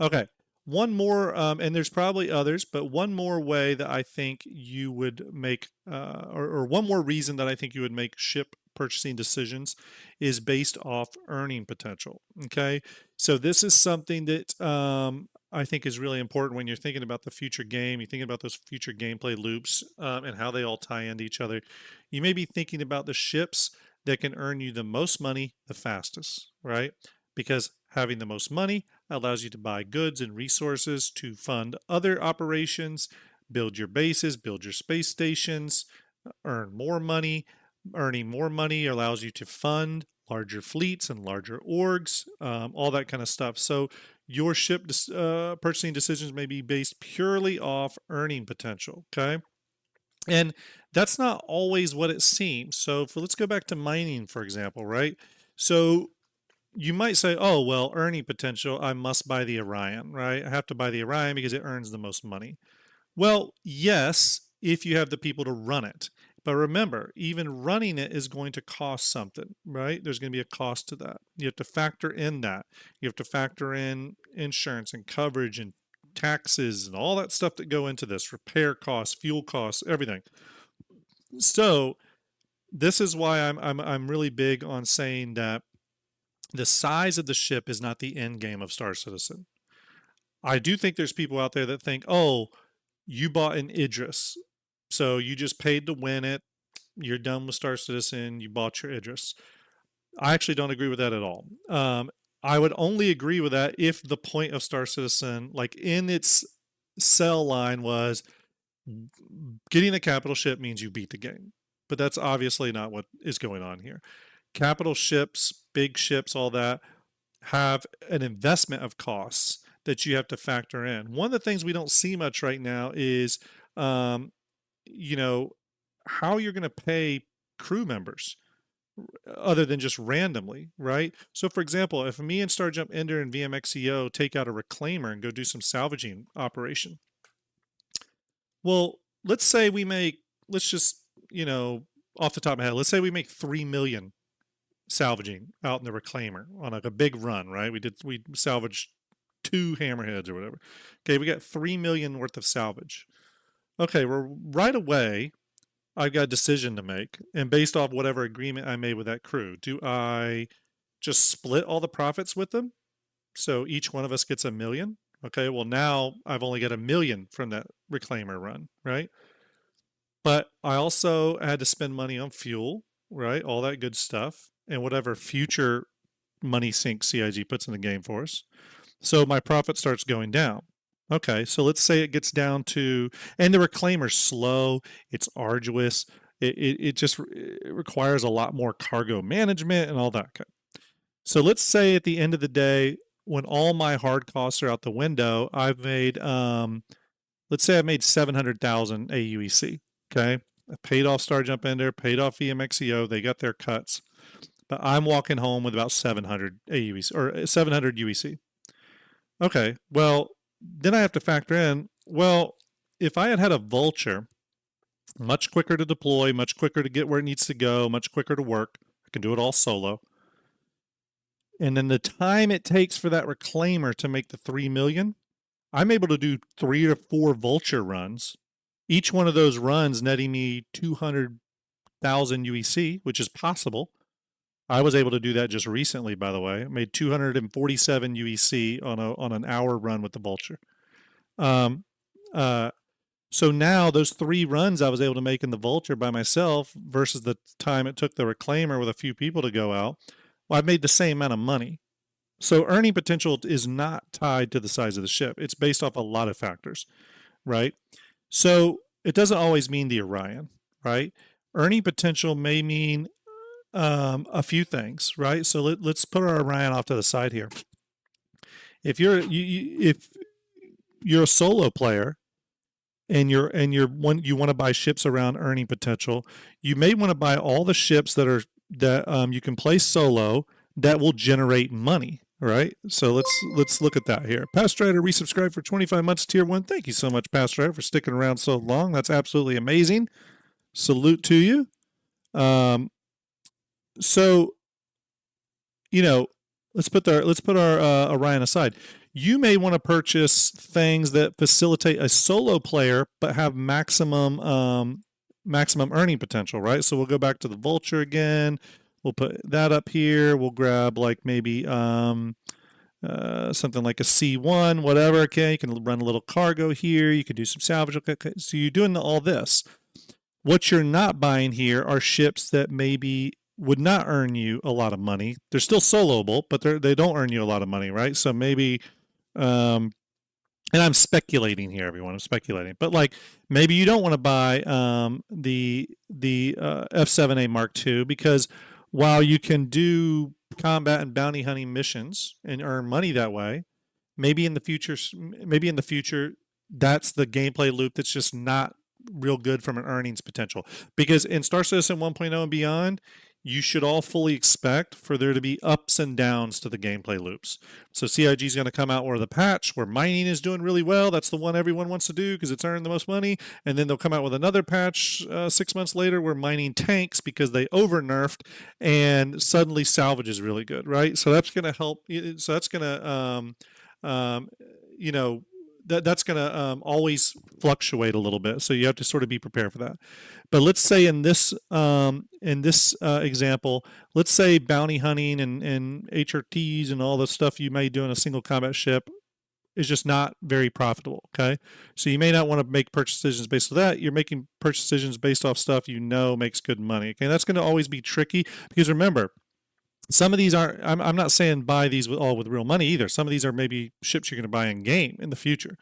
Okay, one more, and there's probably others, but one more way that I think you would make, or one more reason that I think you would make ship purchasing decisions is based off earning potential. Okay, so this is something that I think is really important when you're thinking about the future game. You're thinking about those future gameplay loops and how they all tie into each other. You may be thinking about the ships that can earn you the most money the fastest, right? Because having the most money allows you to buy goods and resources to fund other operations, build your bases, build your space stations, earn more money. Earning more money allows you to fund larger fleets and larger orgs, all that kind of stuff. So your ship purchasing decisions may be based purely off earning potential, okay? And that's not always what it seems. So let's go back to mining, for example, right? So you might say, oh, well, earning potential, I must buy the Orion, right? I have to buy the Orion because it earns the most money. Well, yes, if you have the people to run it. But remember, even running it is going to cost something, right? There's going to be a cost to that. You have to factor in that. You have to factor in insurance and coverage and taxes and all that stuff that go into this, repair costs, fuel costs, everything. So this is why I'm really big on saying that the size of the ship is not the end game of Star Citizen. I do think there's people out there that think, oh, you bought an Idris, so you just paid to win it. You're done with Star Citizen. You bought your Idris. I actually don't agree with that at all. I would only agree with that if the point of Star Citizen, like in its sell line, was getting the capital ship means you beat the game. But that's obviously not what is going on here. Capital ships, big ships, all that have an investment of costs that you have to factor in. One of the things we don't see much right now is, you know, how you're going to pay crew members other than just randomly, right? So for example, if me and Starjump Ender and VMXEO take out a reclaimer and go do some salvaging operation, well, let's say we make, let's just, off the top of my head, let's say we make 3 million salvaging out in the reclaimer on like a big run, right? We salvaged 2 hammerheads or whatever. Okay, we got 3 million worth of salvage. Okay, well, right away, I've got a decision to make, and based off whatever agreement I made with that crew, do I just split all the profits with them? So each one of us gets 1 million. Okay, well, now I've only got 1 million from that reclaimer run, right? But I also had to spend money on fuel, right? All that good stuff, and whatever future money sink CIG puts in the game for us. So my profit starts going down. Okay, so let's say it gets down to, and the reclaimer's slow, it's arduous, it just it requires a lot more cargo management and all that. So let's say at the end of the day, when all my hard costs are out the window, I've made, let's say I made 700,000 AUEC. Okay, I paid off Starjump Ender, paid off VMXEO, they got their cuts, but I'm walking home with about 700 AUEC or 700 UEC. Okay, well, then I have to factor in, well, if I had had a vulture, much quicker to deploy, much quicker to get where it needs to go, much quicker to work, I can do it all solo. And then the time it takes for that reclaimer to make the 3 million, I'm able to do 3 or 4 vulture runs. Each one of those runs netting me 200,000 UEC, which is possible. I was able to do that just recently, by the way. I made 247 UEC on an hour run with the vulture. Um, uh, so now those 3 runs I was able to make in the vulture by myself versus the time it took the reclaimer with a few people to go out, well, I made the same amount of money. So earning potential is not tied to the size of the ship. It's based off a lot of factors, right? So it doesn't always mean the Orion, right? Earning potential may mean a few things, right? So let's put our Orion off to the side here. If you're a solo player and you want to buy ships around earning potential, you may want to buy all the ships that you can play solo that will generate money. All right, so let's look at that here. Pastrider resubscribed for 25 months, tier 1. Thank you so much, Pastrider, for sticking around so long. That's absolutely amazing. Salute to you. So, you know, let's put our Orion aside. You may want to purchase things that facilitate a solo player but have maximum earning potential, right? So we'll go back to the vulture again. We'll put that up here. We'll grab like maybe something like a C1, whatever. Okay, you can run a little cargo here. You can do some salvage. Okay, so you're doing all this. What you're not buying here are ships that maybe would not earn you a lot of money. They're still soloable, but they don't earn you a lot of money, right? So maybe, and I'm speculating here, everyone. I'm speculating, but like maybe you don't want to buy the F7A Mark II because while you can do combat and bounty hunting missions and earn money that way, maybe in the future, that's the gameplay loop that's just not real good from an earnings potential. Because in Star Citizen 1.0 and beyond, you should all fully expect for there to be ups and downs to the gameplay loops. So CIG is going to come out with a patch where mining is doing really well. That's the one everyone wants to do because it's earned the most money. And then they'll come out with another patch 6 months later where mining tanks because they over nerfed and suddenly salvage is really good, right? So that's going to help. So that's going to, that's going to always fluctuate a little bit. So you have to sort of be prepared for that. But let's say in this example, let's say bounty hunting and HRTs and all the stuff you may do in a single combat ship is just not very profitable. Okay, so you may not want to make purchase decisions based on that. You're making purchase decisions based off stuff you know makes good money. Okay, that's going to always be tricky because remember, some of these aren't. I'm not saying buy these with real money either. Some of these are maybe ships you're going to buy in game in the future.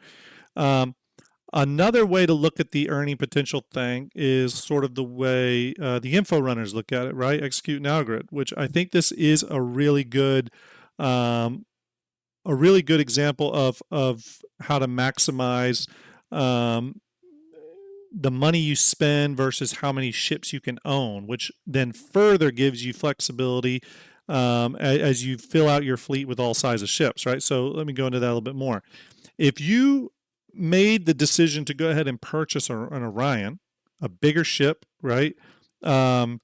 Another way to look at the earning potential thing is sort of the way the info runners look at it, right? Execute an algorithm, which I think this is a really good example of how to maximize the money you spend versus how many ships you can own, which then further gives you flexibility as you fill out your fleet with all sizes ships, right? So let me go into that a little bit more. If you made the decision to go ahead and purchase an Orion, a bigger ship, right? And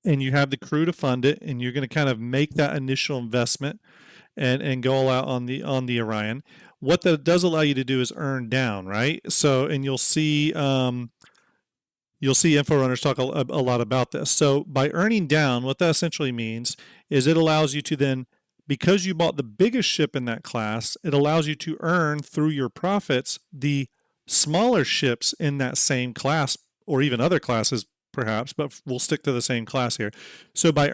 you have the crew to fund it, and you're going to kind of make that initial investment and go all out on the Orion. What that does allow you to do is earn down, right? So, and you'll see info runners talk a lot about this. So by earning down, what that essentially means is it allows you to then, because you bought the biggest ship in that class, it allows you to earn through your profits the smaller ships in that same class or even other classes perhaps, but we'll stick to the same class here. So by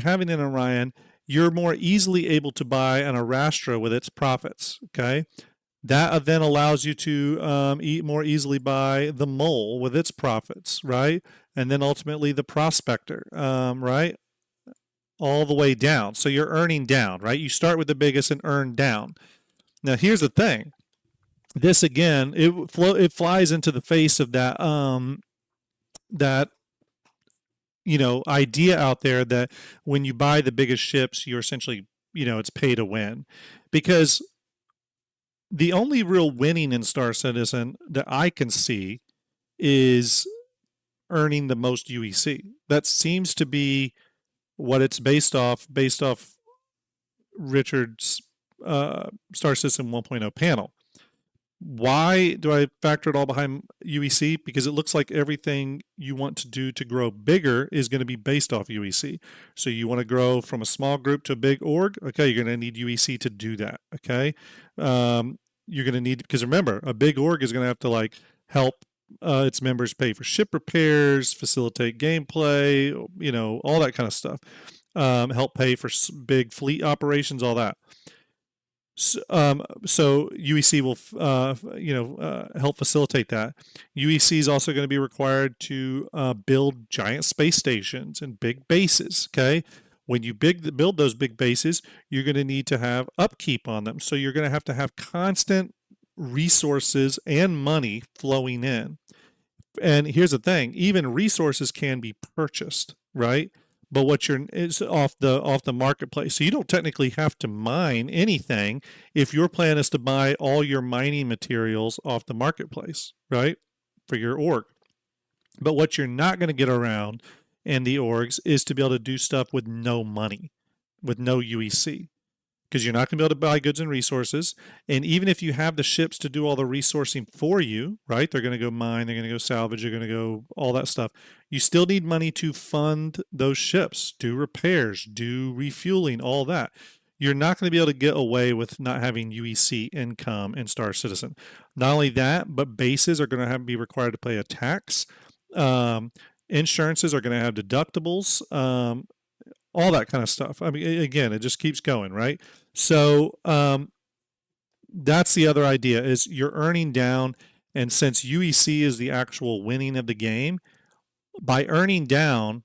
having an Orion, you're more easily able to buy an Arastra with its profits, okay? That then allows you to more easily buy the Mole with its profits, right? And then ultimately the Prospector, right? All the way down. So you're earning down, right? You start with the biggest and earn down. Now here's the thing. This again, it flies into the face of that idea out there that when you buy the biggest ships, you're essentially, it's pay to win. Because the only real winning in Star Citizen that I can see is earning the most UEC. That seems to be what it's based off Richard's Star System 1.0 panel. Why do I factor it all behind UEC? Because it looks like everything you want to do to grow bigger is going to be based off UEC. So you want to grow from a small group to a big org. Okay, you're going to need UEC to do that. Okay, you're going to need, because remember, a big org is going to have to like help its members pay for ship repairs, facilitate gameplay, all that kind of stuff. Help pay for big fleet operations, all that. So UEC will, help facilitate that. UEC is also going to be required to build giant space stations and big bases. Okay, when you build those big bases, you're going to need to have upkeep on them. So you're going to have constant resources and money flowing in. And here's the thing: even resources can be purchased, right? But what you're is off the marketplace. So you don't technically have to mine anything if your plan is to buy all your mining materials off the marketplace, right? For your org. But what you're not going to get around in the orgs is to be able to do stuff with no money, with no UEC. Because you're not going to be able to buy goods and resources. And even if you have the ships to do all the resourcing for you, right? They're going to go mine, they're going to go salvage, they're going to go all that stuff. You still need money to fund those ships, do repairs, do refueling, all that. You're not going to be able to get away with not having UEC income in Star Citizen. Not only that, but bases are going to be required to pay a tax. Insurances are going to have deductibles. All that kind of stuff. I mean, again, it just keeps going, right? So that's the other idea, is you're earning down, and since UEC is the actual winning of the game, by earning down,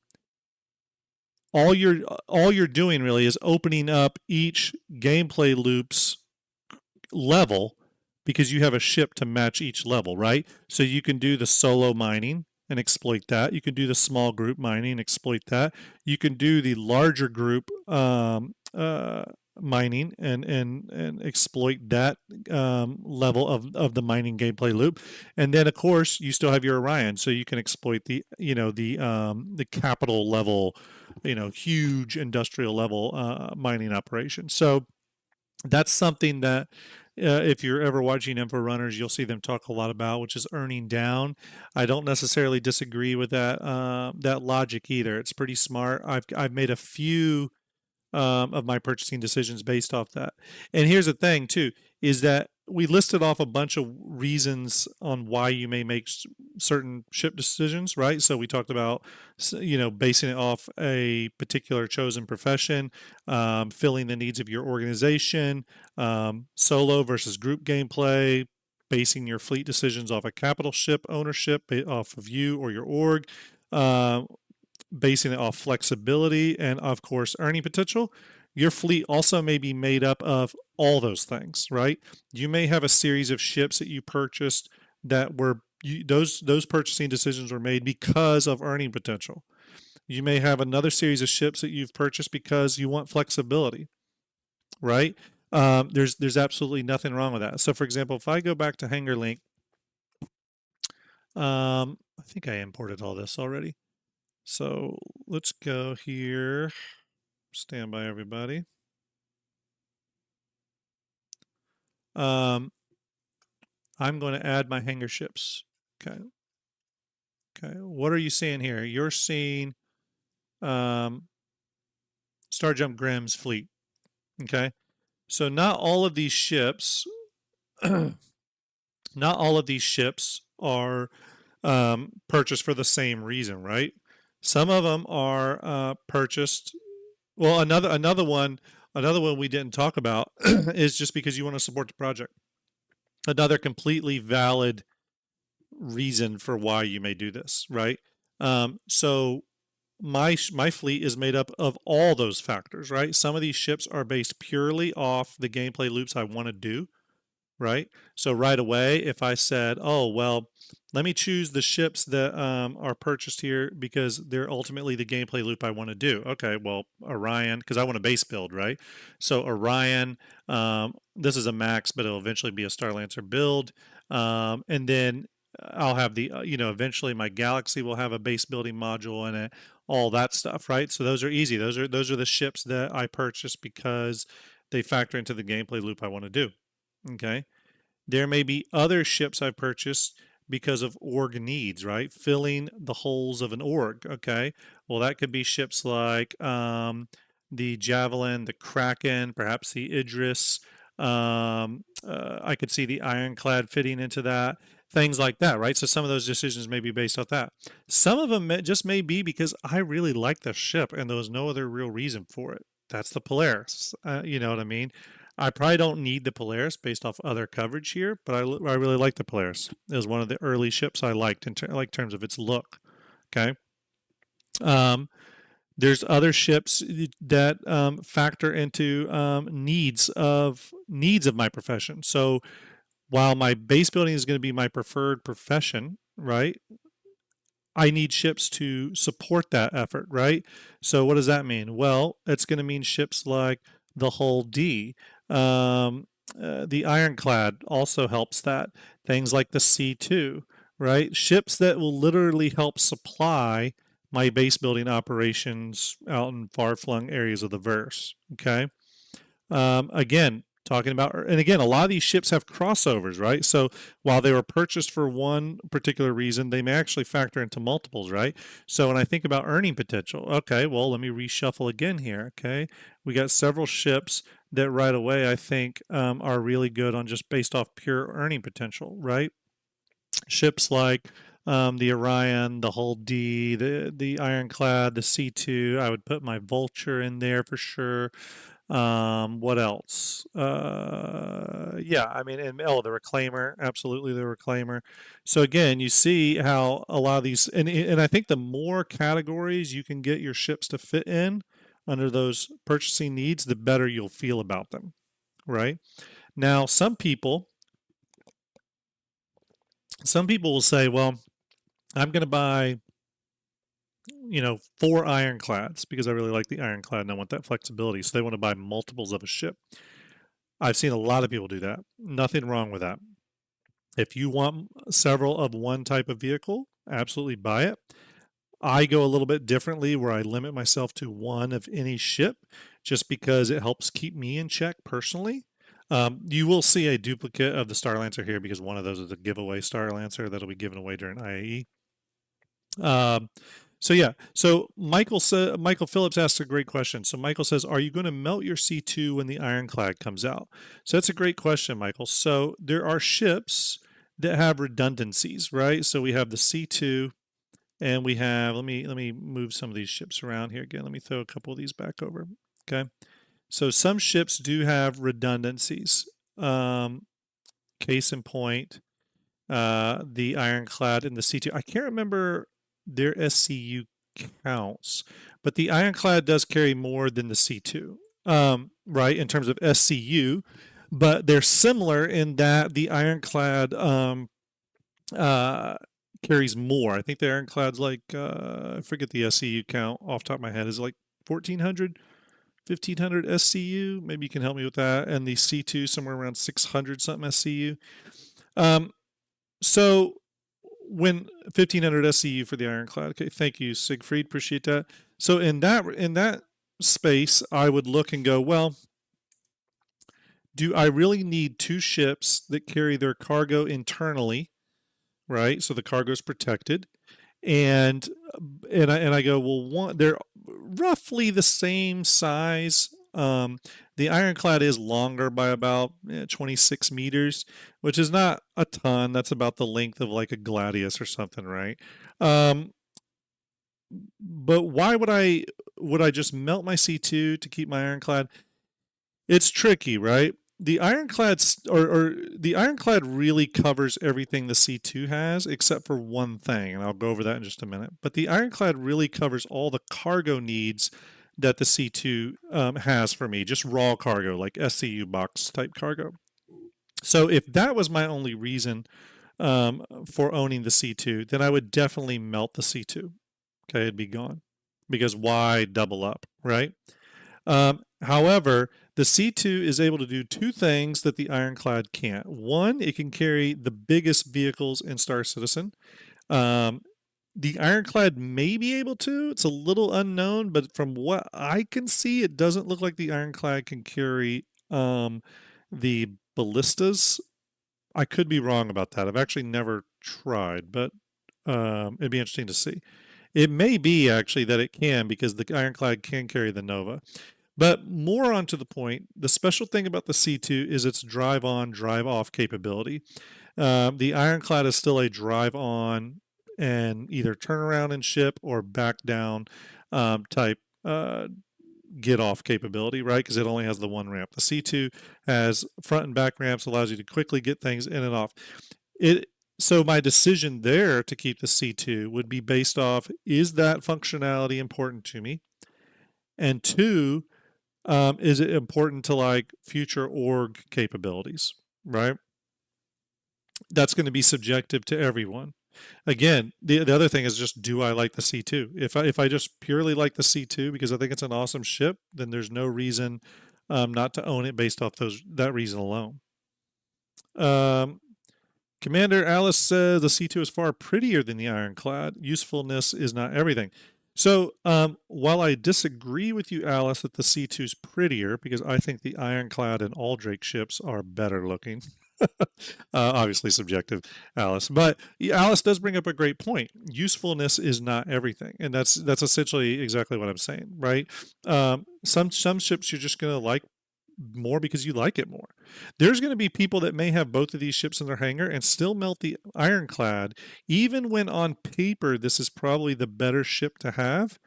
all you're doing really is opening up each gameplay loop's level, because you have a ship to match each level, right? So you can do the solo mining and exploit that. You can do the small group mining and exploit that. You can do the larger group mining and exploit that level of the mining gameplay loop. And then of course you still have your Orion, so you can exploit the the capital level, huge industrial level mining operation. So that's something that if you're ever watching Info Runners, you'll see them talk a lot about, which is earning down. I don't necessarily disagree with that logic either. It's pretty smart. I've made a few of my purchasing decisions based off that. And here's the thing too, is that we listed off a bunch of reasons on why you may make certain ship decisions, right? So we talked about, basing it off a particular chosen profession, filling the needs of your organization, solo versus group gameplay, basing your fleet decisions off a capital ship ownership off of you or your org, basing it off flexibility, and of course earning potential. Your fleet also may be made up of all those things, right? You may have a series of ships that you purchased that were those purchasing decisions were made because of earning potential. You may have another series of ships that you've purchased because you want flexibility, right? There's absolutely nothing wrong with that. So for example, if I go back to Hangar Link, I think I imported all this already. So let's go here. Stand by, everybody. I'm going to add my hangar ships. Okay. Okay. What are you seeing here? You're seeing Starjump Grimm's fleet. Okay. So not all of these ships, not all of these ships are purchased for the same reason, right? Some of them are purchased. Well, another one we didn't talk about is just because you want to support the project. Another completely valid reason for why you may do this, right? So my fleet is made up of all those factors, right? Some of these ships are based purely off the gameplay loops I want to do, right? So right away, if I said, oh, well, let me choose the ships that are purchased here because they're ultimately the gameplay loop I want to do. Okay, well, Orion, because I want a base build, right? So Orion, this is a max, but it'll eventually be a Starlancer build. And then I'll have the, eventually my Galaxy will have a base building module in it, all that stuff, right? So those are easy. Those are the ships that I purchased because they factor into the gameplay loop I want to do. Okay. There may be other ships I've purchased because of org needs, right? Filling the holes of an org. Okay. Well, that could be ships like the Javelin, the Kraken, perhaps the Idris. I could see the Ironclad fitting into that. Things like that, right? So some of those decisions may be based off that. Some of them just may be because I really like the ship and there was no other real reason for it. That's the Polaris. You know what I mean? I probably don't need the Polaris based off other coverage here, but I really like the Polaris. It was one of the early ships I liked in terms of its look. Okay. Um, there's other ships that factor into needs of my profession. So while my base building is going to be my preferred profession, right? I need ships to support that effort, right? So what does that mean? Well, it's going to mean ships like the Hull D. The Ironclad also helps that. Things like the C2, right? Ships that will literally help supply my base building operations out in far-flung areas of the verse, okay? Again, talking about, and again, a lot of these ships have crossovers, right? So while they were purchased for one particular reason, they may actually factor into multiples, right? So when I think about earning potential, okay, well, let me reshuffle again here, okay? We got several ships that right away I think are really good on just based off pure earning potential, right? Ships like the Orion, the Hull D, the Ironclad, the C2. I would put my Vulture in there for sure. What else? Yeah, I mean, and oh, the Reclaimer, absolutely the Reclaimer. So again, you see how a lot of these, and I think the more categories you can get your ships to fit in under those purchasing needs, the better you'll feel about them, right? Now, some people will say, well, I'm going to buy, 4 ironclads because I really like the ironclad and I want that flexibility. So they want to buy multiples of a ship. I've seen a lot of people do that. Nothing wrong with that. If you want several of one type of vehicle, absolutely buy it. I go a little bit differently where I limit myself to one of any ship just because it helps keep me in check personally. You will see a duplicate of the Star Lancer here because one of those is a giveaway Star Lancer that'll be given away during IAE. So yeah, so Michael Phillips asks a great question. So Michael says, "Are you going to melt your C2 when the Ironclad comes out?" So that's a great question, Michael. So there are ships that have redundancies, right? So we have the C2, and we have let me move some of these ships around here again. Let me throw a couple of these back over. Okay, so some ships do have redundancies. Case in point, the Ironclad and the C2. I can't remember their SCU counts, but the Ironclad does carry more than the C2, right, in terms of SCU, but they're similar in that the Ironclad carries more. I think the Ironclad's like, I forget the SCU count off the top of my head, is like 1,400, 1,500 SCU. Maybe you can help me with that. And the C2 somewhere around 600 something SCU. So when 1,500 SCU for the Ironclad. Okay, thank you, Siegfried. Appreciate that. So in that space, I would look and go, well, do I really need 2 ships that carry their cargo internally, right? So the cargo is protected, and I go, well, they're roughly the same size. The Ironclad is longer by about 26 meters, which is not a ton. That's about the length of like a Gladius or something, right? But why would I just melt my C2 to keep my Ironclad? It's tricky, right? The Ironclad or the Ironclad really covers everything the C2 has except for one thing, and I'll go over that in just a minute. But the Ironclad really covers all the cargo needs that the C2 has for me, just raw cargo, like SCU box type cargo. So if that was my only reason for owning the C2, then I would definitely melt the C2. Okay, it'd be gone because why double up, right? However, the C2 is able to do 2 things that the Ironclad can't. One, it can carry the biggest vehicles in Star Citizen. The Ironclad may be able to. It's a little unknown, but from what I can see, it doesn't look like the Ironclad can carry The ballistas, I could be wrong about that. I've actually never tried, but it'd be interesting to see. It may be actually that it can because the Ironclad can carry the Nova. But more on to the point, the special thing about the C2 is its drive on, drive off capability. The Ironclad is still a drive on and either turn around and ship or back down type get off capability, right? Because it only has the one ramp. The C2 has front and back ramps, allows you to quickly get things in and off. It so my decision there to keep the C2 would be based off, is that functionality important to me? And two, is it important to like future org capabilities, right? That's going to be subjective to everyone. Again, the other thing is just, do I like the C2? If I just purely like the C2 because I think it's an awesome ship, then there's no reason not to own it based off that reason alone. Commander Alice says the C2 is far prettier than the Ironclad. Usefulness is not everything. So while I disagree with you, Alice, that the C2 is prettier, because I think the Ironclad and all Drake ships are better looking. Obviously subjective, Alice. But Alice does bring up a great point. Usefulness is not everything, and that's essentially exactly what I'm saying, right? Some ships you're just going to like more because you like it more. There's going to be people that may have both of these ships in their hangar and still melt the Ironclad, even when on paper this is probably the better ship to have.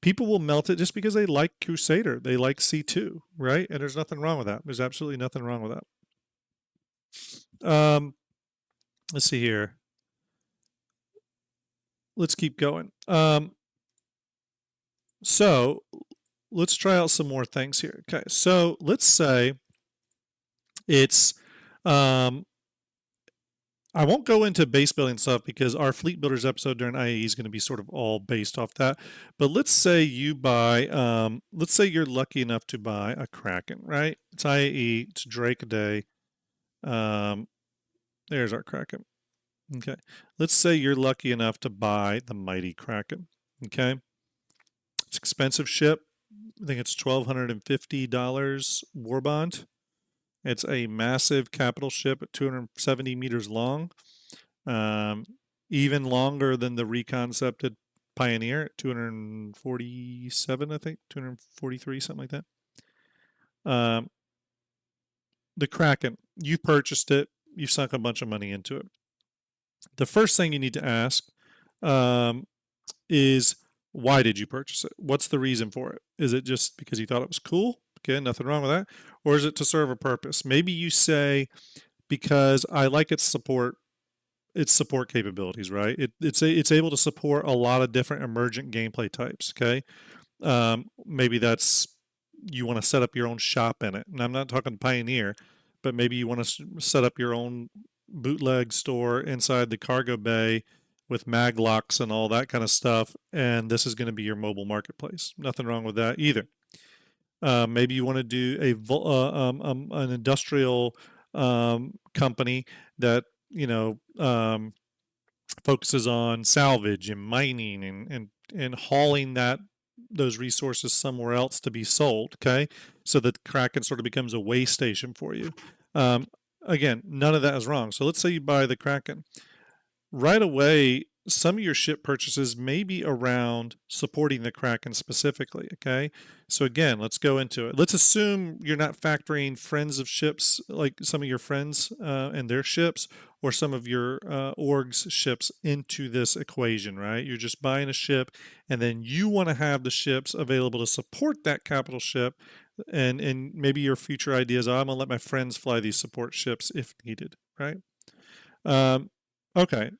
People will melt it just because they like Crusader, they like C2, right? And there's nothing wrong with that. There's absolutely nothing wrong with that. Let's see here. Let's keep going. So let's try out some more things here. Okay, so let's say it's I won't go into base building stuff because our fleet builders episode during IAE is going to be sort of all based off that. But let's say you buy, let's say you're lucky enough to buy a Kraken, right? It's IAE, it's Drake a day. There's our Kraken. Okay. Let's say you're lucky enough to buy the mighty Kraken. Okay. It's an expensive ship. I think it's $1,250 war bond. It's a massive capital ship at 270 meters long, even longer than the reconcepted Pioneer at 247, I think, 243, something like that. The Kraken, you purchased it, you sunk a bunch of money into it. The first thing you need to ask is, why did you purchase it? What's the reason for it? Is it just because you thought it was cool? Okay, nothing wrong with that. Or is it to serve a purpose? Maybe you say, because I like its support capabilities, right? It's able to support a lot of different emergent gameplay types. Okay, maybe that's, you want to set up your own shop in it, and I'm not talking Pioneer, but maybe you want to set up your own bootleg store inside the cargo bay with mag locks and all that kind of stuff, and this is going to be your mobile marketplace. Nothing wrong with that either. Maybe you want to do an industrial company that focuses on salvage and mining and hauling those resources somewhere else to be sold. Okay, so that Kraken sort of becomes a way station for you. Again, none of that is wrong. So let's say you buy the Kraken. Right away, some of your ship purchases may be around supporting the Kraken specifically, okay? So again, let's go into it. Let's assume you're not factoring friends of ships, like some of your friends and their ships, or some of your orgs ships into this equation, right? You're just buying a ship, and then you want to have the ships available to support that capital ship, and maybe your future ideas are, I'm gonna let my friends fly these support ships if needed, right? Okay,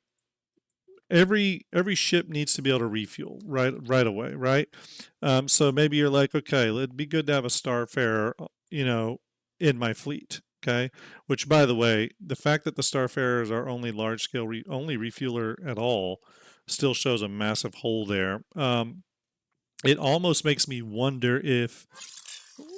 every ship needs to be able to refuel right away, right? So maybe you're like, okay, it'd be good to have a Starfarer, in my fleet. Okay, which, by the way, the fact that the Starfarers are only large scale only refueler at all still shows a massive hole there. It almost makes me wonder if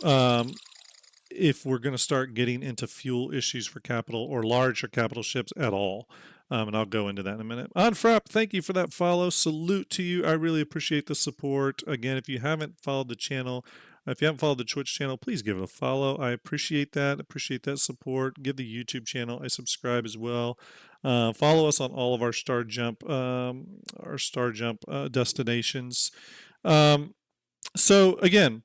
we're going to start getting into fuel issues for capital or larger capital ships at all. And I'll go into that in a minute. Onfrap, thank you for that follow. Salute to you. I really appreciate the support. Again, if you haven't followed the channel, If you haven't followed the Twitch channel, please give it a follow. I appreciate that. Appreciate that support. Give the YouTube channel a subscribe as well. Follow us on all of our Starjump destinations. So again,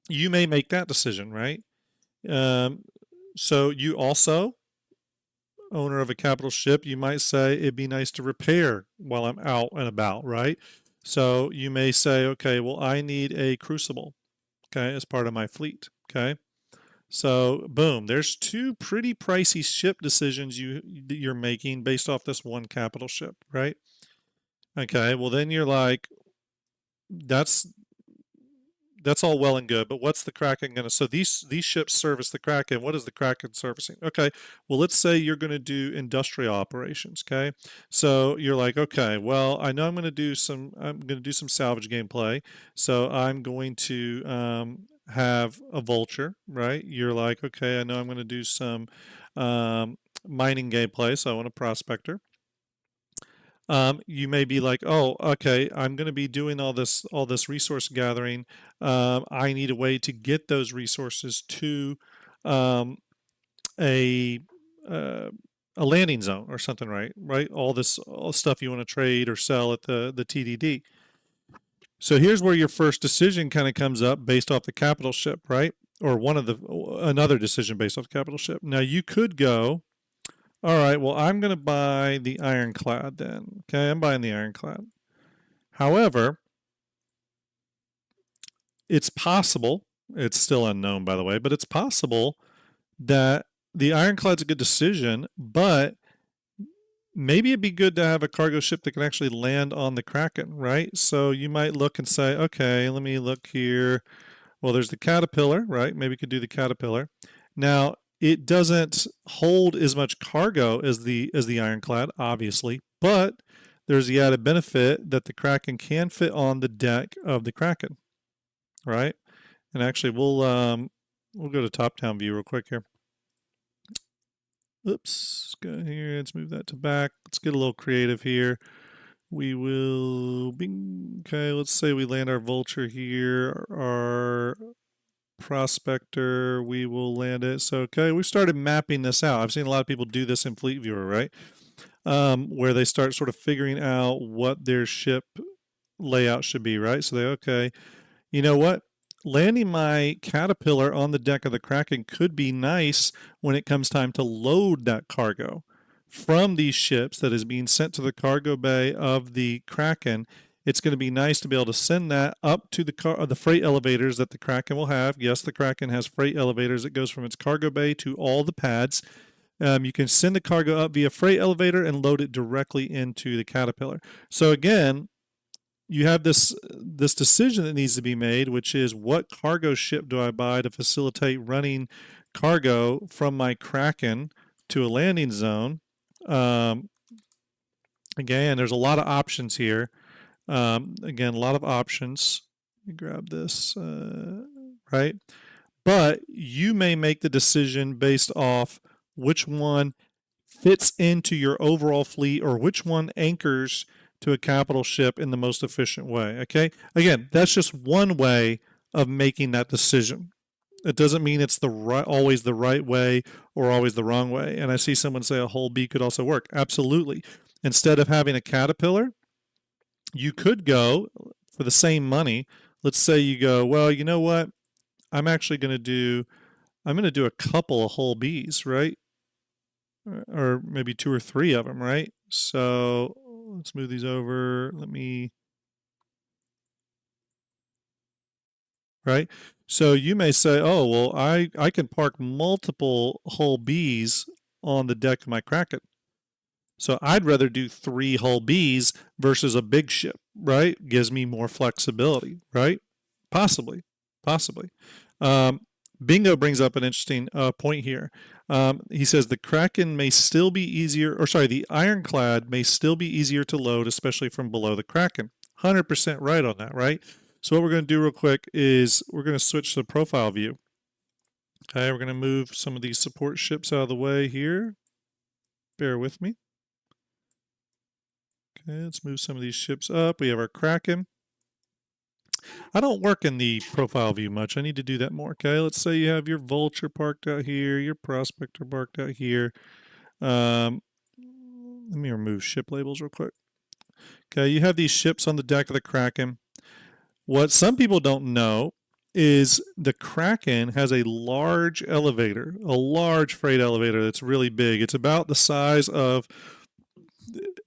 you may make that decision, right? So you also, owner of a capital ship, you might say it'd be nice to repair while I'm out and about, right? So you may say, okay, well, I need a crucible, okay, as part of my fleet, okay? So boom, there's two pretty pricey ship decisions you're making based off this one capital ship, right? Okay, well then you're like, that's all well and good, but what's the Kraken going to? So these ships service the Kraken. What is the Kraken servicing? Okay, well let's say you're going to do industrial operations. Okay, so you're like, okay, well I know I'm going to do some salvage gameplay, so I'm going to have a vulture, right? You're like, okay, I know I'm going to do some mining gameplay, so I want a prospector. You may be like, oh, okay, I'm going to be doing all this resource gathering. I need a way to get those resources to um, a uh, a landing zone or something, right? Right, all stuff you want to trade or sell at the TDD. So here's where your first decision kind of comes up based off the capital ship, right? Or another decision based off the capital ship. Now you could go, all right, well, I'm going to buy the ironclad then. Okay, I'm buying the ironclad. However, it's possible, it's still unknown by the way, but it's possible that the ironclad's a good decision, but maybe it'd be good to have a cargo ship that can actually land on the Kraken, right? So you might look and say, okay, let me look here. Well, there's the Caterpillar, right? Maybe you could do the Caterpillar. Now, it doesn't hold as much cargo as the ironclad, obviously, but there's the added benefit that the Kraken can fit on the deck of the Kraken, right? And actually, we'll go to top-down view real quick here. Oops, go here. Let's move that to back. Let's get a little creative here. We will, bing, okay, let's say we land our vulture here, our prospector, we will land it. So, okay, we started mapping this out. I've seen a lot of people do this in Fleet Viewer, right? Where they start sort of figuring out what their ship layout should be, right? So okay, you know what? Landing my Caterpillar on the deck of the Kraken could be nice when it comes time to load that cargo from these ships that is being sent to the cargo bay of the Kraken. It's going to be nice to be able to send that up to the freight elevators that the Kraken will have. Yes, the Kraken has freight elevators. It goes from its cargo bay to all the pads. You can send the cargo up via freight elevator and load it directly into the Caterpillar. So again, you have this decision that needs to be made, which is what cargo ship do I buy to facilitate running cargo from my Kraken to a landing zone. Again, there's a lot of options here. Again, a lot of options. Let me grab this, right? But you may make the decision based off which one fits into your overall fleet or which one anchors to a capital ship in the most efficient way. Okay, again, that's just one way of making that decision. It doesn't mean it's always the right way or always the wrong way. And I see someone say a whole B could also work. Absolutely. Instead of having a Caterpillar, you could go for the same money. Let's say you go, well, you know what? I'm going to do a couple of whole Bs, right? Or maybe 2 or 3 of them, right? So let's move these over. Right? So you may say, oh, well, I can park multiple whole Bs on the deck of my Kraken. So I'd rather do 3 whole Bs versus a big ship, right? Gives me more flexibility, right? Possibly. Bingo brings up an interesting point here. He says the Kraken may still be easier, or sorry, the Ironclad may still be easier to load, especially from below the Kraken. 100% right on that, right? So what we're going to do real quick is we're going to switch to the profile view. Okay, we're going to move some of these support ships out of the way here. Bear with me. Okay, let's move some of these ships up. We have our Kraken. I don't work in the profile view much. I need to do that more. Okay, let's say you have your Vulture parked out here, your Prospector parked out here. Let me remove ship labels real quick. Okay, you have these ships on the deck of the Kraken. What some people don't know is the Kraken has a large elevator, a large freight elevator that's really big. It's about the size of,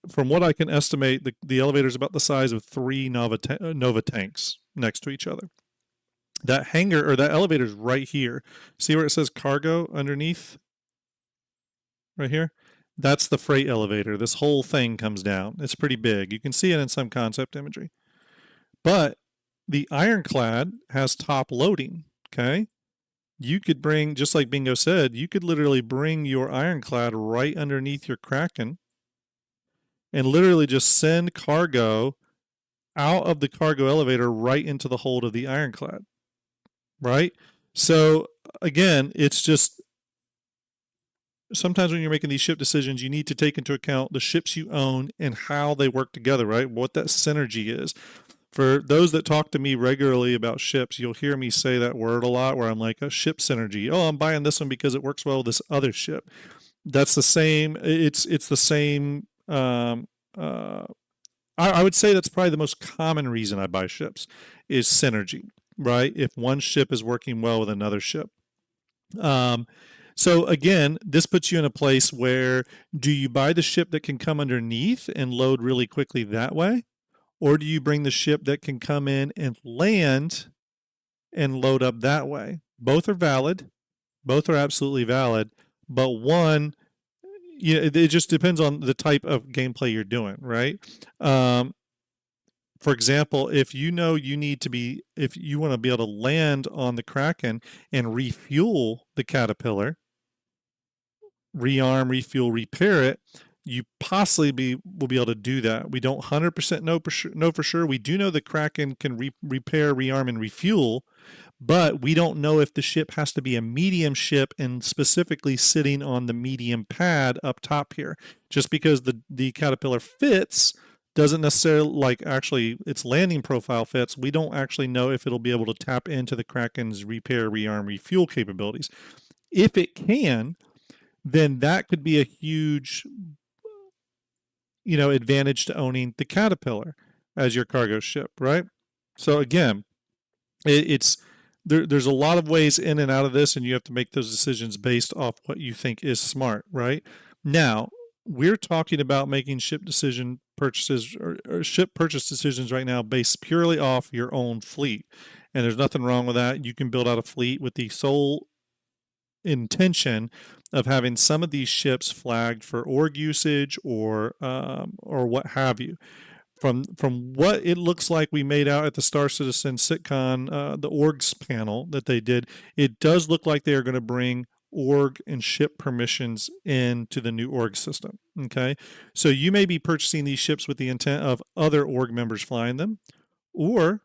from what I can estimate, the elevator is about the size of 3 Nova tanks next to each other. That hangar or that elevator is right here. See where it says cargo underneath? Right here? That's the freight elevator. This whole thing comes down. It's pretty big. You can see it in some concept imagery. But the Ironclad has top loading, okay? You could bring, just like Bingo said, you could literally bring your Ironclad right underneath your Kraken and literally just send cargo out of the cargo elevator right into the hold of the Ironclad, right? So again, it's just sometimes when you're making these ship decisions, you need to take into account the ships you own and how they work together, right? What that synergy is. For those that talk to me regularly about ships, you'll hear me say that word a lot where I'm like, a ship synergy. Oh, I'm buying this one because it works well with this other ship. That's the same. It's the same. I would say that's probably the most common reason I buy ships is synergy, right? If one ship is working well with another ship. So again, this puts you in a place where do you buy the ship that can come underneath and load really quickly that way? Or do you bring the ship that can come in and land and load up that way? Both are valid. Both are absolutely valid. But one, it just depends on the type of gameplay you're doing, right? For example, if you know you need to be, if you want to be able to land on the Kraken and refuel the Caterpillar, rearm, refuel, repair it, you possibly will be able to do that. We don't 100% know for sure. We do know the Kraken can repair, rearm, and refuel, but we don't know if the ship has to be a medium ship and specifically sitting on the medium pad up top here. Just because the Caterpillar fits doesn't necessarily, like actually its landing profile fits, we don't actually know if it'll be able to tap into the Kraken's repair, rearm, refuel capabilities. If it can, then that could be a huge advantage to owning the Caterpillar as your cargo ship, right? So again, there's a lot of ways in and out of this, and you have to make those decisions based off what you think is smart, right? Now, we're talking about making ship decision purchases or ship purchase decisions right now based purely off your own fleet. And there's nothing wrong with that. You can build out a fleet with the sole intention of having some of these ships flagged for org usage or what have you. From what it looks like we made out at the Star Citizen SitCon, the orgs panel that they did, it does look like they are going to bring org and ship permissions into the new org system. Okay, so you may be purchasing these ships with the intent of other org members flying them, or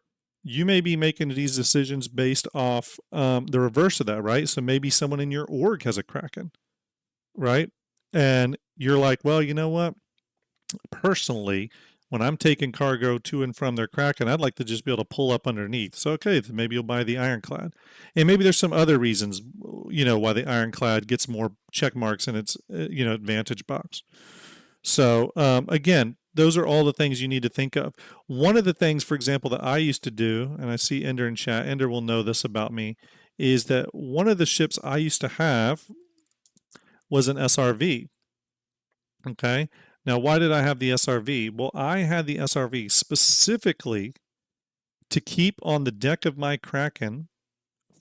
you may be making these decisions based off the reverse of that, right? So maybe someone in your org has a Kraken, right? And you're like, well, you know what? Personally, when I'm taking cargo to and from their Kraken, I'd like to just be able to pull up underneath. So, okay, then maybe you'll buy the Ironclad. And maybe there's some other reasons, why the Ironclad gets more check marks in its, advantage box. So, again, those are all the things you need to think of. One of the things, for example, that I used to do, and I see Ender in chat, Ender will know this about me, is that one of the ships I used to have was an SRV. Okay. Now, why did I have the SRV? Well, I had the SRV specifically to keep on the deck of my Kraken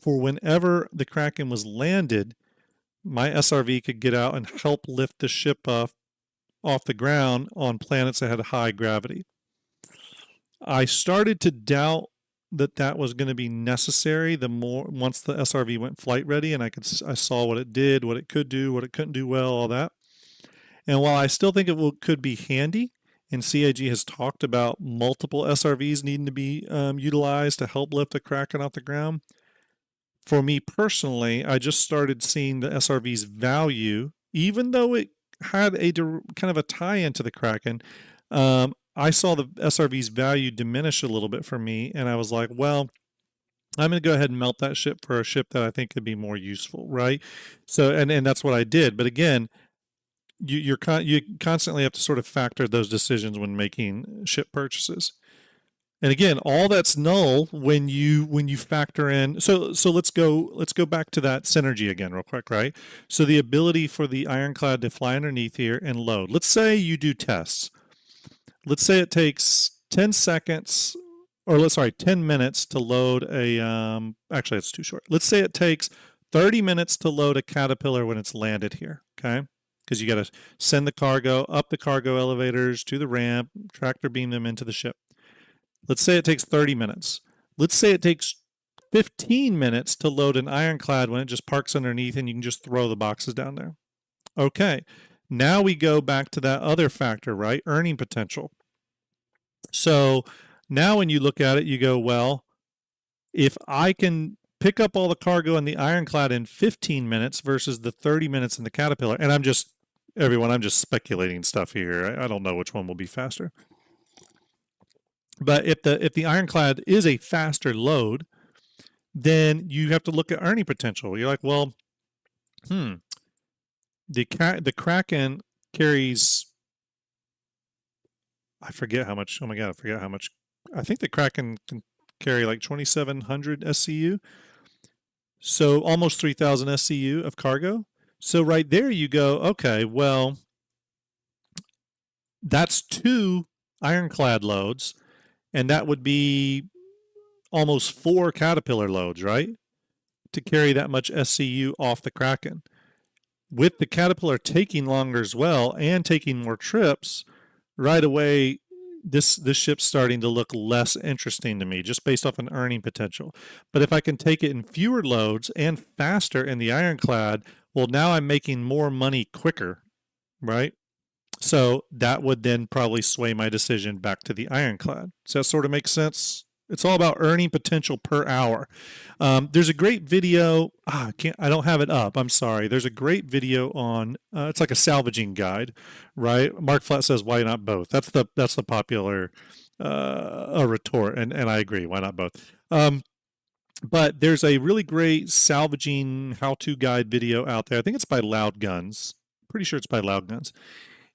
for whenever the Kraken was landed, my SRV could get out and help lift the ship off the ground on planets that had high gravity. I started to doubt that was going to be necessary once the SRV went flight ready and I saw what it did, what it could do, what it couldn't do well, all that. And while I still think it could be handy, and CIG has talked about multiple SRVs needing to be utilized to help lift the Kraken off the ground, for me personally, I just started seeing the SRV's value, even though it had kind of a tie-in to the Kraken. I saw the SRV's value diminish a little bit for me, and I was like, well, I'm going to go ahead and melt that ship for a ship that I think could be more useful, right? So, and that's what I did. But again, you constantly have to sort of factor those decisions when making ship purchases. And again, all that's null when you factor in. So let's go back to that synergy again, real quick, right? So the ability for the ironclad to fly underneath here and load. Let's say you do tests. Let's say it takes 10 seconds, or let's sorry, 10 minutes to load a. Actually, it's too short. Let's say it takes 30 minutes to load a caterpillar when it's landed here. Okay, because you got to send the cargo up the cargo elevators to the ramp, tractor beam them into the ship. Let's say it takes 30 minutes. Let's say it takes 15 minutes to load an ironclad when it just parks underneath and you can just throw the boxes down there. Okay, now we go back to that other factor, right? Earning potential. So now when you look at it, you go, well, if I can pick up all the cargo in the ironclad in 15 minutes versus the 30 minutes in the caterpillar, and I'm just speculating stuff here. I don't know which one will be faster. But if the ironclad is a faster load, then you have to look at earning potential. You're like, well, the Kraken carries, I forget how much. Oh my god, I forget how much. I think the Kraken can carry like 2,700 SCU, so almost 3,000 SCU of cargo. So right there you go, okay, well, that's 2 ironclad loads, and that would be almost 4 caterpillar loads, right? To carry that much SCU off the Kraken. With the caterpillar taking longer as well and taking more trips, right away this ship's starting to look less interesting to me just based off an earning potential. But if I can take it in fewer loads and faster in the ironclad, well, now I'm making more money quicker, right? So that would then probably sway my decision back to the ironclad. Does that sort of make sense? It's all about earning potential per hour. There's a great video. I don't have it up. I'm sorry. There's a great video on. It's like a salvaging guide, right? Mark Flat says, "Why not both?" That's the popular retort, and I agree. Why not both? But there's a really great salvaging how-to guide video out there. I think it's by Loud Guns. Pretty sure it's by Loud Guns.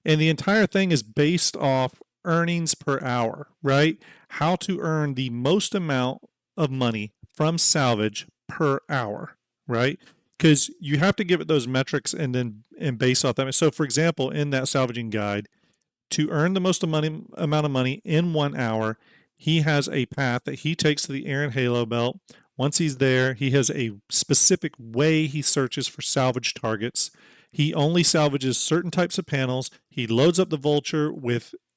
And the entire thing is based off earnings per hour, right? How to earn the most amount of money from salvage per hour, right? Because you have to give it those metrics and base off that. So, for example, in that salvaging guide, to earn the most amount of money in 1 hour, he has a path that he takes to the air and halo belt. Once he's there, he has a specific way he searches for salvage targets. He only salvages certain types of panels. He loads up the vulture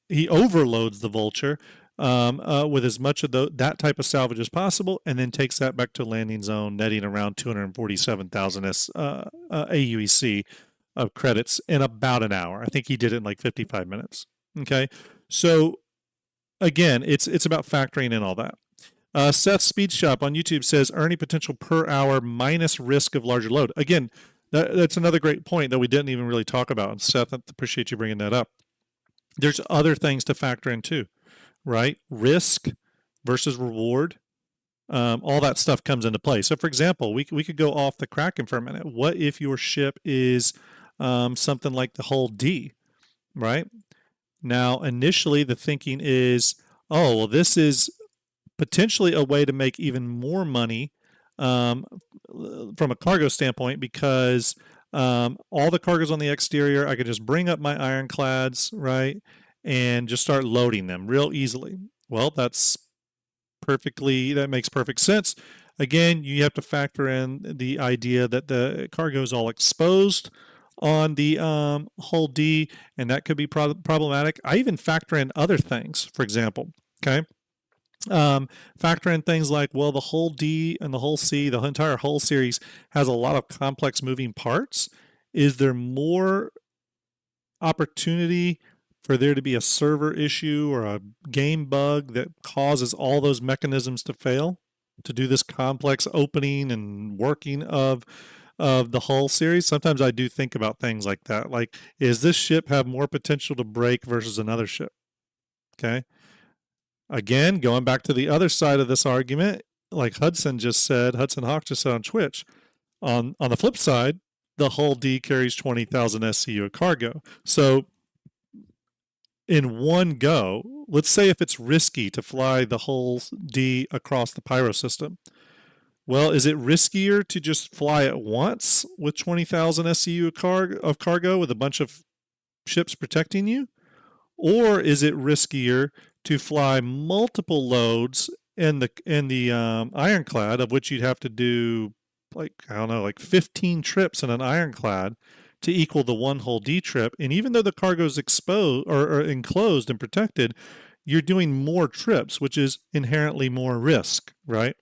he overloads the vulture with as much of that type of salvage as possible, and then takes that back to landing zone, netting around 247,000 AUEC of credits in about an hour. I think he did it in like 55 minutes. Okay, so again, it's about factoring in all that. Seth Speed Shop on YouTube says earning potential per hour minus risk of larger load. Again, that's another great point that we didn't even really talk about. And Seth, I appreciate you bringing that up. There's other things to factor in too, right? Risk versus reward. All that stuff comes into play. So, for example, we could go off the Kraken for a minute. What if your ship is something like the hull D, right? Now, initially, the thinking is, oh, well, this is potentially a way to make even more money from a cargo standpoint because all the cargo's on the exterior. I could just bring up my ironclads, right, and just start loading them real easily. Well, that makes perfect sense. Again, you have to factor in the idea that the cargo is all exposed on the hull D, and that could be problematic. I even factor in other things, for example, okay? Factor in things like, well, the hull D and the hull C, the entire hull series has a lot of complex moving parts. Is there more opportunity for there to be a server issue or a game bug that causes all those mechanisms to fail to do this complex opening and working of the hull series? Sometimes I do think about things like that. Like, is this ship have more potential to break versus another ship? Okay. Again, going back to the other side of this argument, like Hudson Hawk just said on Twitch, on the flip side, the hull D carries 20,000 SCU of cargo. So in one go, let's say if it's risky to fly the hull D across the pyro system, well, is it riskier to just fly at once with 20,000 SCU of cargo with a bunch of ships protecting you? Or is it riskier to fly multiple loads in the ironclad, of which you'd have to do like, I don't know, like 15 trips in an ironclad to equal the one hull D trip? And even though the cargo is exposed or enclosed and protected, you're doing more trips, which is inherently more risk, right?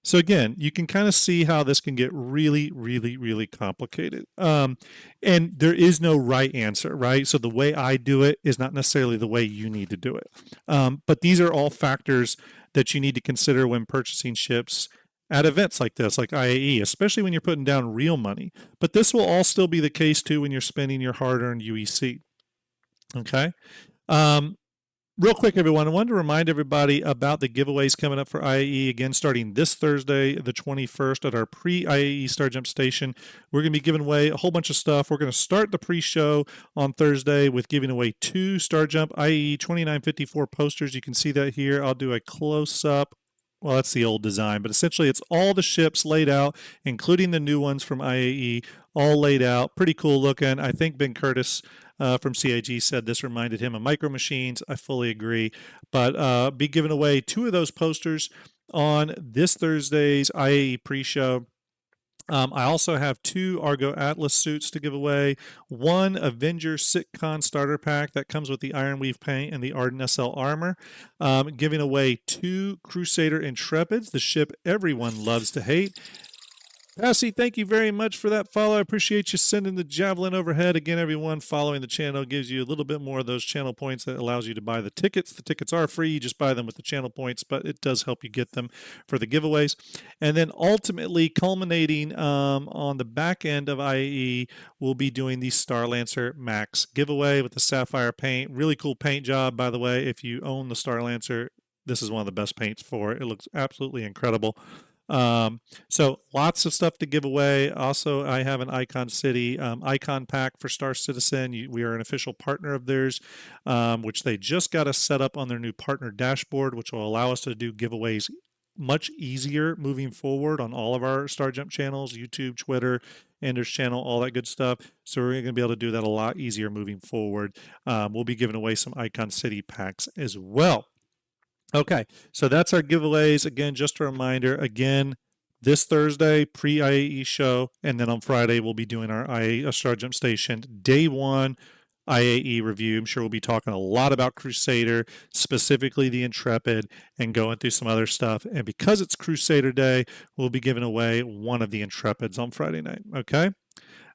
So again, you can kind of see how this can get really, really, really complicated. And there is no right answer, right? So the way I do it is not necessarily the way you need to do it. But these are all factors that you need to consider when purchasing ships at events like this, like IAE, especially when you're putting down real money. But this will all still be the case too when you're spending your hard-earned UEC. Okay. Real quick, everyone, I wanted to remind everybody about the giveaways coming up for IAE. Again, starting this Thursday, the 21st, at our pre-IAE Starjump station. We're going to be giving away a whole bunch of stuff. We're going to start the pre-show on Thursday with giving away 2 Starjump IAE 2954 posters. You can see that here. I'll do a close-up. Well, that's the old design, but essentially it's all the ships laid out, including the new ones from IAE, all laid out. Pretty cool looking. I think Ben Curtis from CIG said this reminded him of Micro Machines. I fully agree. But be giving away 2 of those posters on this Thursday's IAE pre-show. I also have 2 Argo Atlas suits to give away, 1 Avenger Sitcon starter pack that comes with the Ironweave paint and the Arden SL armor, giving away 2 Crusader Intrepids, the ship everyone loves to hate. Passy, thank you very much for that follow. I appreciate you sending the javelin overhead. Again, everyone, following the channel gives you a little bit more of those channel points that allows you to buy the tickets. The tickets are free. You just buy them with the channel points, but it does help you get them for the giveaways. And then ultimately culminating on the back end of IAE, we'll be doing the Starlancer Max giveaway with the sapphire paint. Really cool paint job, by the way. If you own the Starlancer, this is one of the best paints for it. It looks absolutely incredible. So lots of stuff to give away. Also, I have an Icon City icon pack for Star Citizen. We are an official partner of theirs, which they just got us set up on their new partner dashboard, which will allow us to do giveaways much easier moving forward on all of our Starjump channels, YouTube, Twitter, Ender's channel, all that good stuff. So we're going to be able to do that a lot easier moving forward. We'll be giving away some Icon City packs as well. Okay, so that's our giveaways. Again, just a reminder, again, this Thursday, pre-IAE show, and then on Friday, we'll be doing our IAE Starjump Station Day 1 IAE review. I'm sure we'll be talking a lot about Crusader, specifically the Intrepid, and going through some other stuff. And because it's Crusader Day, we'll be giving away one of the Intrepids on Friday night, okay?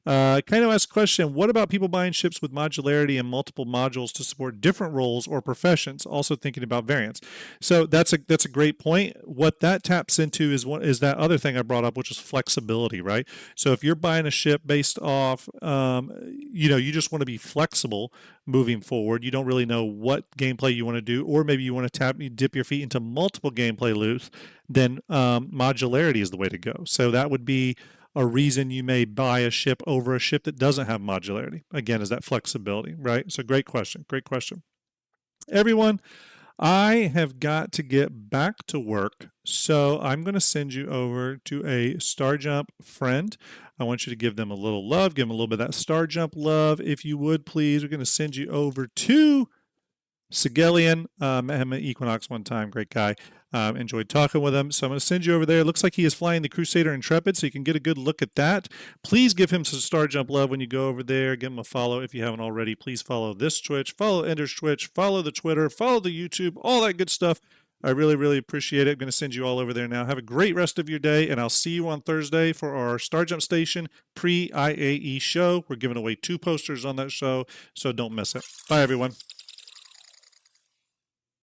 Kind of asked a question, what about people buying ships with modularity and multiple modules to support different roles or professions, also thinking about variants? So that's a great point. What that taps into is that other thing I brought up, which is flexibility, right? So if you're buying a ship based off, you just want to be flexible moving forward. You don't really know what gameplay you want to do, or maybe you want to dip your feet into multiple gameplay loops, then modularity is the way to go. So that would be a reason you may buy a ship over a ship that doesn't have modularity. Again, is that flexibility, right? So great question. Great question. Everyone, I have got to get back to work. So I'm going to send you over to a Starjump friend. I want you to give them a little love. Give them a little bit of that Starjump love, if you would, please. We're going to send you over to Sigelian. Met him at Equinox one time. Great guy. Enjoyed talking with him. So I'm going to send you over there. It looks like he is flying the Crusader Intrepid, so you can get a good look at that. Please give him some Starjump love when you go over there. Give him a follow if you haven't already. Please follow this Twitch, follow Ender's Twitch, follow the Twitter, follow the YouTube, all that good stuff. I really, really appreciate it. I'm going to send you all over there now. Have a great rest of your day, and I'll see you on Thursday for our Starjump Station pre-IAE show. We're giving away 2 posters on that show, so don't miss it. Bye, everyone.